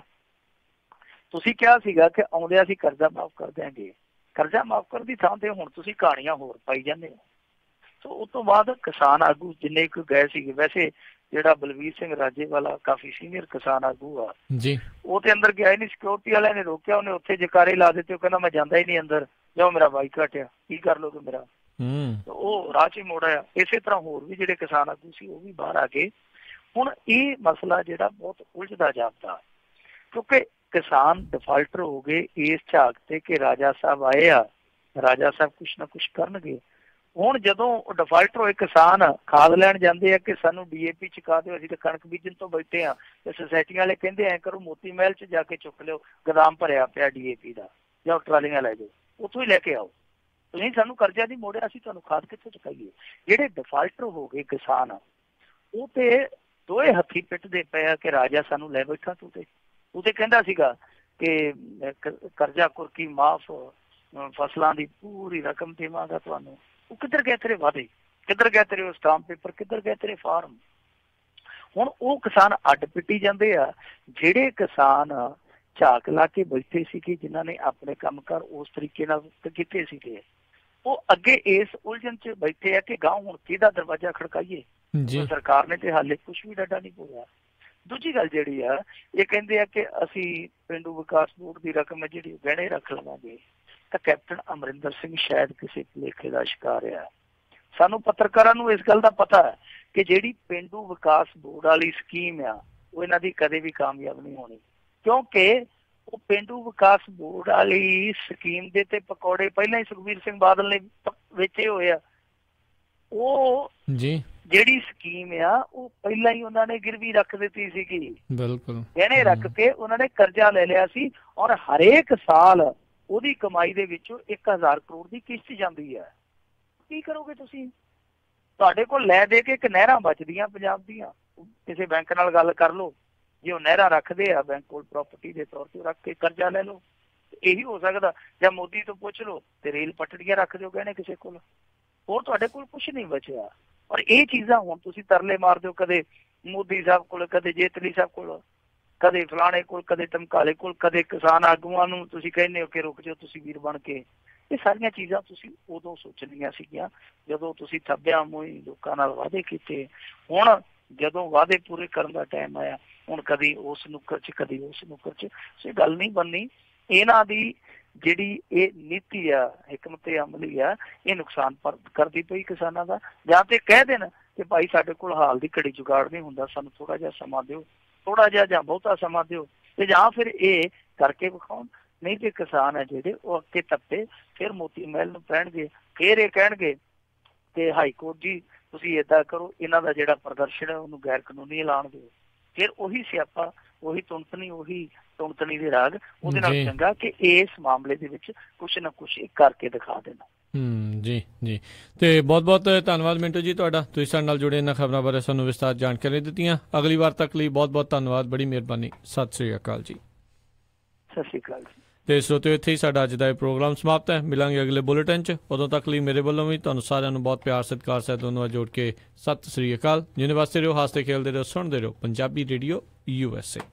ਤੁਸੀਂ ਕਿਹਾ ਸੀਗਾ ਕਿ ਆਉਂਦੇ ਅਸੀਂ ਕਰਜ਼ਾ ਮਾਫ਼ ਕਰ ਦਿਆਂਗੇ, ਕਰਜ਼ਾ ਮਾਫ਼ ਕਰਨ ਦੀ ਥਾਂ ਤੇ ਹੁਣ ਤੁਸੀਂ ਕਹਾਣੀਆਂ ਹੋਰ ਪਾਈ ਜਾਂਦੇ ਹੋ। ਸੋ ਉਸ ਤੋਂ ਬਾਅਦ ਕਿਸਾਨ ਆਗੂ ਜਿੰਨੇ ਕੁ ਗਏ ਸੀਗੇ, ਵੈਸੇ ਜਿਹੜਾ ਬਲਵੀਰ ਸਿੰਘ ਰਾਜੇਵਾਲਾ ਕਾਫੀ ਸੀਨੀਅਰ ਕਿਸਾਨ ਆਗੂ ਆ ਜੀ, ਉਹ ਤੇ ਅੰਦਰ ਗਿਆ ਹੀ ਨਹੀਂ, ਸਿਕਿਉਰਿਟੀ ਵਾਲਿਆਂ ਨੇ ਰੋਕਿਆ, ਉਹਨੇ ਉੱਥੇ ਜਕਾਰੇ ਲਾ ਦਿੱਤੇ। ਉਹ ਕਹਿੰਦਾ ਮੈਂ ਜਾਂਦਾ ਹੀ ਨਹੀਂ ਅੰਦਰ, ਜਾਓ ਮੇਰਾ ਬਾਈਕਾਟ ਆ, ਕੀ ਕਰ ਲੋਗੇ ਮੇਰਾ। ਉਹ ਰਾਹ 'ਚ ਹੀ ਮੋੜ ਆਇਆ। ਇਸੇ ਤਰ੍ਹਾਂ ਹੋਰ ਵੀ ਜਿਹੜੇ ਕਿਸਾਨ ਆਗੂ ਸੀ ਉਹ ਵੀ ਬਾਹਰ ਆ ਗਏ। ਹੁਣ ਇਹ ਮਸਲਾ ਜਿਹੜਾ ਬਹੁਤ ਉਲਝਦਾ ਜਾਪਦਾ, ਕਿਉਂਕਿ ਕਿਸਾਨ ਡਿਫਾਲਟਰ ਹੋ ਗਏ ਇਸ ਝਾਕ ਤੇ ਕਿ ਰਾਜਾ ਸਾਹਿਬ ਆਏ ਆ, ਰਾਜਾ ਸਾਹਿਬ ਕੁਛ ਨਾ ਕੁਛ ਕਰਨਗੇ। ਹੁਣ ਜਦੋਂ ਡਿਫਾਲਟਰ ਹੋਏ ਕਿਸਾਨ ਖਾਦ ਲੈਣ ਜਾਂਦੇ ਆ ਕਿ ਸਾਨੂੰ DAP ਚੁਕਾ ਦਿਓ, ਅਸੀਂ ਤਾਂ ਕਣਕ ਬੀਜਣ ਤੋਂ ਬੈਠੇ ਆ, ਤੇ ਸੁਸਾਇਟੀਆਂ ਵਾਲੇ ਕਹਿੰਦੇ ਐਂ ਕਰੋ ਮੋਤੀ ਮਹਿਲ 'ਚ ਜਾ ਕੇ ਚੁੱਕ ਲਿਓ, ਗੋਦਾਮ ਭਰਿਆ ਪਿਆ DAP ਦਾ, ਜਾਂ ਟਰਾਲੀਆਂ ਲੈ ਜਾਓ, ਉੱਥੋਂ ਹੀ ਲੈ ਕੇ ਆਓ, ਤੁਸੀਂ ਸਾਨੂੰ ਕਰਜ਼ਾ ਨਹੀਂ ਮੋੜਿਆ, ਅਸੀਂ ਤੁਹਾਨੂੰ ਖਾਦ ਕਿੱਥੋਂ ਚੁਕਾਈਏ। ਜਿਹੜੇ ਡਿਫਾਲਟਰ ਹੋ ਗਏ ਕਿਸਾਨ, ਉਹ ਤੇ ਦੋਏ ਹੱਥੀ ਪਿੱਟਦੇ ਪਏ ਆ ਕਿ ਰਾਜਾ ਸਾਨੂੰ ਲੈ ਬੈਠਾ, ਤੂੰ ਤੇ ਕਹਿੰਦਾ ਸੀਗਾ ਕਿ ਕਰਜ਼ਾ ਕੁਰਕੀ ਮਾਫ਼, ਫਸਲਾਂ ਦੀ ਪੂਰੀ ਰਕਮ ਦੇਵਾਂਗਾ ਤੁਹਾਨੂੰ। ਉਹ ਕਿੱਧਰ ਗਏ ਤੇਰੇ ਵਾਅਦੇ, ਕਿੱਧਰ ਗਏ ਤੇਰੇ ਉਹ ਸਟਾਂਪ ਪੇਪਰ, ਕਿੱਧਰ ਗਏ ਤੇਰੇ ਫਾਰਮ। ਹੁਣ ਉਹ ਕਿਸਾਨ ਅੱਡ ਪਿੱਟੀ ਜਾਂਦੇ ਆ। ਜਿਹੜੇ ਕਿਸਾਨ ਝਾਕ ਲਾ ਕੇ ਬੈਠੇ ਸੀਗੇ, ਜਿਨ੍ਹਾਂ ਨੇ ਆਪਣੇ ਕੰਮਕਾਰ ਉਸ ਤਰੀਕੇ ਨਾਲ ਕੀਤੇ ਸੀਗੇ, ਉਹ ਅੱਗੇ ਇਸ ਉਲਝਣ 'ਚ ਬੈਠੇ ਆ ਕਿ ਗਾਂਹ ਹੁਣ ਕਿਹਦਾ ਦਰਵਾਜ਼ਾ ਖੜਕਾਈਏ। ਸਰਕਾਰ ਨੇ ਤੇ ਹਾਲੇ ਕੁਛ ਵੀ ਡੱਡਾ ਨਹੀਂ ਪੂਰਿਆ। ਦੂਜੀ ਗੱਲ ਜਿਹੜੀ ਆ, ਇਹ ਕਹਿੰਦੇ ਆ ਕਿ ਅਸੀਂ ਪੇਂਡੂ ਵਿਕਾਸ ਬੋਰਡ ਦੀ ਰਕਮ ਹੈ ਜਿਹੜੀ ਗਹਿਣੇ ਰੱਖ ਲਵਾਂਗੇ। ਤਾਂ ਕੈਪਟਨ ਅਮਰਿੰਦਰ ਸਿੰਘ ਸ਼ਾਇਦ ਕਿਸੇ ਭੁਲੇਖੇ ਦਾ ਸ਼ਿਕਾਰ ਆ। ਸਾਨੂੰ ਪੱਤਰਕਾਰਾਂ ਨੂੰ ਇਸ ਗੱਲ ਦਾ ਪਤਾ ਹੈ ਕਿ ਜਿਹੜੀ ਪੇਂਡੂ ਵਿਕਾਸ ਬੋਰਡ ਵਾਲੀ ਸਕੀਮ ਆ ਉਹ ਇਹਨਾਂ ਦੀ ਕਦੇ ਵੀ ਕਾਮਯਾਬ ਨਹੀਂ ਹੋਣੀ, ਕਿਉਂਕਿ ਉਹ ਪੇਂਡੂ ਵਿਕਾਸ ਬੋਰਡ ਵਾਲੀ ਸਕੀਮ ਦੇ ਤੇ ਪਕੌੜੇ ਪਹਿਲਾਂ ਹੀ ਸੁਖਬੀਰ ਸਿੰਘ ਬਾਦਲ ਨੇ ਵੇਚੇ ਹੋਏ ਆ। ਉਹ ਜਿਹੜੀ ਸਕੀਮ ਆ ਉਹ ਪਹਿਲਾਂ ਹੀ ਉਹਨਾਂ ਨੇ ਗਿਰਵੀ ਰੱਖ ਦਿੱਤੀ ਸੀਗੀ, ਬਿਲਕੁਲ ਗਹਿਣੇ ਰੱਖ ਕੇ ਉਹਨਾਂ ਨੇ ਕਰਜ਼ਾ ਲੈ ਲਿਆ ਸੀ, ਔਰ ਹਰੇਕ ਸਾਲ ਉਹਦੀ ਕਮਾਈ ਦੇ ਵਿੱਚੋਂ 1000 ਕਰੋੜ ਦੀ ਕਿਸ਼ਤ ਜਾਂਦੀ ਹੈ। ਕੀ ਕਰੋਗੇ ਤੁਸੀਂ? ਤੁਹਾਡੇ ਕੋਲ ਲੈ ਦੇ ਕੇ ਇੱਕ ਨਹਿਰਾਂ ਬਚਦੀਆਂ ਪੰਜਾਬ ਦੀਆਂ, ਕਿਸੇ ਬੈਂਕ ਨਾਲ ਗੱਲ ਕਰ ਲਓ, ਜੇ ਉਹ ਨਹਿਰਾਂ ਰੱਖਦੇ ਆ ਬੈਂਕ ਕੋਲ ਪ੍ਰੋਪਰਟੀ ਦੇ ਤੌਰ ਤੇ ਰੱਖ ਕੇ ਕਰਜ਼ਾ ਲੈ ਲਓ, ਇਹੀ ਹੋ ਸਕਦਾ। ਜਾਂ ਮੋਦੀ ਤੋਂ ਪੁੱਛ ਲਓ ਤੇ ਰੇਲ ਪਟੜੀਆਂ ਰੱਖ ਦਿਓ ਕਹਿੰਦੇ ਕਿਸੇ ਕੋਲ, ਹੋਰ ਤੁਹਾਡੇ ਕੋਲ ਕੁਛ ਨਹੀਂ ਬਚਿਆ। ਔਰ ਇਹ ਚੀਜ਼ਾਂ ਹੁਣ ਤੁਸੀਂ ਤਰਲੇ ਮਾਰ ਦਿਓ, ਕਦੇ ਮੋਦੀ ਸਾਹਿਬ ਕੋਲ, ਕਦੇ ਜੇਤਲੀ ਸਾਹਿਬ ਕੋਲ, ਕਦੇ ਫਲਾਣੇ ਕੋਲ, ਕਦੇ ਧਮਕਾਲੇ ਕੋਲ, ਕਦੇ ਕਿਸਾਨ ਆਗੂਆਂ ਨੂੰ ਤੁਸੀਂ ਕਹਿੰਦੇ ਹੋ ਕਿ ਰੁਕ ਜਾਓ ਤੁਸੀਂ ਵੀਰ ਬਣ ਕੇ। ਇਹ ਸਾਰੀਆਂ ਚੀਜ਼ਾਂ ਤੁਸੀਂ ਉਦੋਂ ਸੋਚਣੀਆਂ ਸੀਗੀਆਂ ਜਦੋਂ ਤੁਸੀਂ ਥੱਬਿਆਂ ਮੋਈ ਲੋਕਾਂ ਨਾਲ ਵਾਅਦੇ ਕੀਤੇ। ਹੁਣ ਜਦੋਂ ਵਾਅਦੇ ਪੂਰੇ ਕਰਨ ਦਾ ਟਾਈਮ ਆਇਆ, ਹੁਣ ਕਦੀ ਉਸ ਨੁੱਕਰ 'ਚ ਕਦੀ ਉਸ ਨੁੱਕਰ 'ਚ, ਸੋ ਇਹ ਗੱਲ ਨਹੀਂ ਬਣਨੀ। ਇਹਨਾਂ ਦੀ ਜਿਹੜੀ ਇਹ ਨੀਤੀ ਆ, ਹਿਕਮਤ ਅਮਲੀ ਆ, ਇਹ ਨੁਕਸਾਨ ਕਰਦੀ ਪਈ ਕਿਸਾਨਾਂ ਦਾ। ਜਾਂ ਤੇ ਕਹਿ ਦੇਣ ਕਿ ਭਾਈ ਸਾਡੇ ਕੋਲ ਹਾਲ ਦੀ ਘੜੀ ਜੁਗਾੜ ਨਹੀਂ ਹੁੰਦਾ, ਸਾਨੂੰ ਥੋੜਾ ਜਿਹਾ ਸਮਾਂ ਦਿਓ, ਥੋੜਾ ਜਿਹਾ ਜਾਂ ਬਹੁਤਾ ਸਮਾਂ ਦਿਓ, ਤੇ ਜਾਂ ਫਿਰ ਇਹ ਕਰਕੇ ਵਿਖਾਉਣ। ਨਹੀਂ ਤੇ ਕਿਸਾਨ ਹੈ ਜਿਹੜੇ ਉਹ ਅੱਗੇ ਤੱਪੇ ਫਿਰ ਮੋਤੀ ਮਹਿਲ ਨੂੰ ਪੈਣਗੇ, ਫਿਰ ਇਹ ਕਹਿਣਗੇ ਕਿ ਹਾਈ ਕੋਰਟ ਜੀ ਤੁਸੀਂ ਏਦਾਂ ਕਰੋ, ਇਹਨਾਂ ਦਾ ਜਿਹੜਾ ਪ੍ਰਦਰਸ਼ਨ ਹੈ ਉਹਨੂੰ ਗੈਰ ਕਾਨੂੰਨੀ ਐਲਾਨ ਦਿਓ। ਫਿਰ ਉਹੀ ਸਿਆਪਾ, ਉਹੀ ਤੁਣਤਣੀ ਦੇ ਰਾਗ। ਉਹਦੇ ਨਾਲ ਚੰਗਾ ਕਿ ਇਸ ਮਾਮਲੇ ਦੇ ਵਿੱਚ ਕੁਛ ਨਾ ਕੁਛ ਕਰਕੇ ਦਿਖਾ ਦੇਣਾ। ਜੀ ਜੀ, ਤੇ ਬਹੁਤ ਬਹੁਤ ਧੰਨਵਾਦ ਮਿੰਟੂ ਜੀ ਤੁਹਾਡਾ, ਤੁਸੀਂ ਸਾਡੇ ਨਾਲ ਜੁੜੇ ਇਹਨਾਂ ਖਬਰਾਂ ਬਾਰੇ ਸਾਨੂੰ ਵਿਸਤਾਰ ਜਾਣਕਾਰੀ ਦਿੱਤੀਆਂ। ਅਗਲੀ ਵਾਰ ਤੱਕ ਲਈ ਬਹੁਤ ਬਹੁਤ ਧੰਨਵਾਦ, ਬੜੀ ਮਿਹਰਬਾਨੀ। ਸਤਿ ਸ੍ਰੀ ਅਕਾਲ ਜੀ। ਸਤਿ ਸ੍ਰੀ ਅਕਾਲ ਜੀ। ਤੇ ਸਰੋਤਿਓ, ਇੱਥੇ ਹੀ ਸਾਡਾ ਅੱਜ ਦਾ ਇਹ ਪ੍ਰੋਗਰਾਮ ਸਮਾਪਤ ਹੈ। ਮਿਲਾਂਗੇ ਅਗਲੇ ਬੁਲੇਟਿਨ 'ਚ। ਉਦੋਂ ਤੱਕ ਲਈ ਮੇਰੇ ਵੱਲੋਂ ਵੀ ਤੁਹਾਨੂੰ ਸਾਰਿਆਂ ਨੂੰ ਬਹੁਤ ਪਿਆਰ ਸਤਿਕਾਰ ਸਹਿਤ ਦੋਨੋਂ ਜੋੜ ਕੇ ਸਤਿ ਸ੍ਰੀ ਅਕਾਲ। ਜਿਹਨੇ ਵਾਸਤੇ ਰਹੋ, ਹੱਸਦੇ ਖੇਲਦੇ ਰਹੋ, ਸੁਣਦੇ ਰਹੋ ਪੰਜਾਬੀ ਰੇਡੀਓ USA।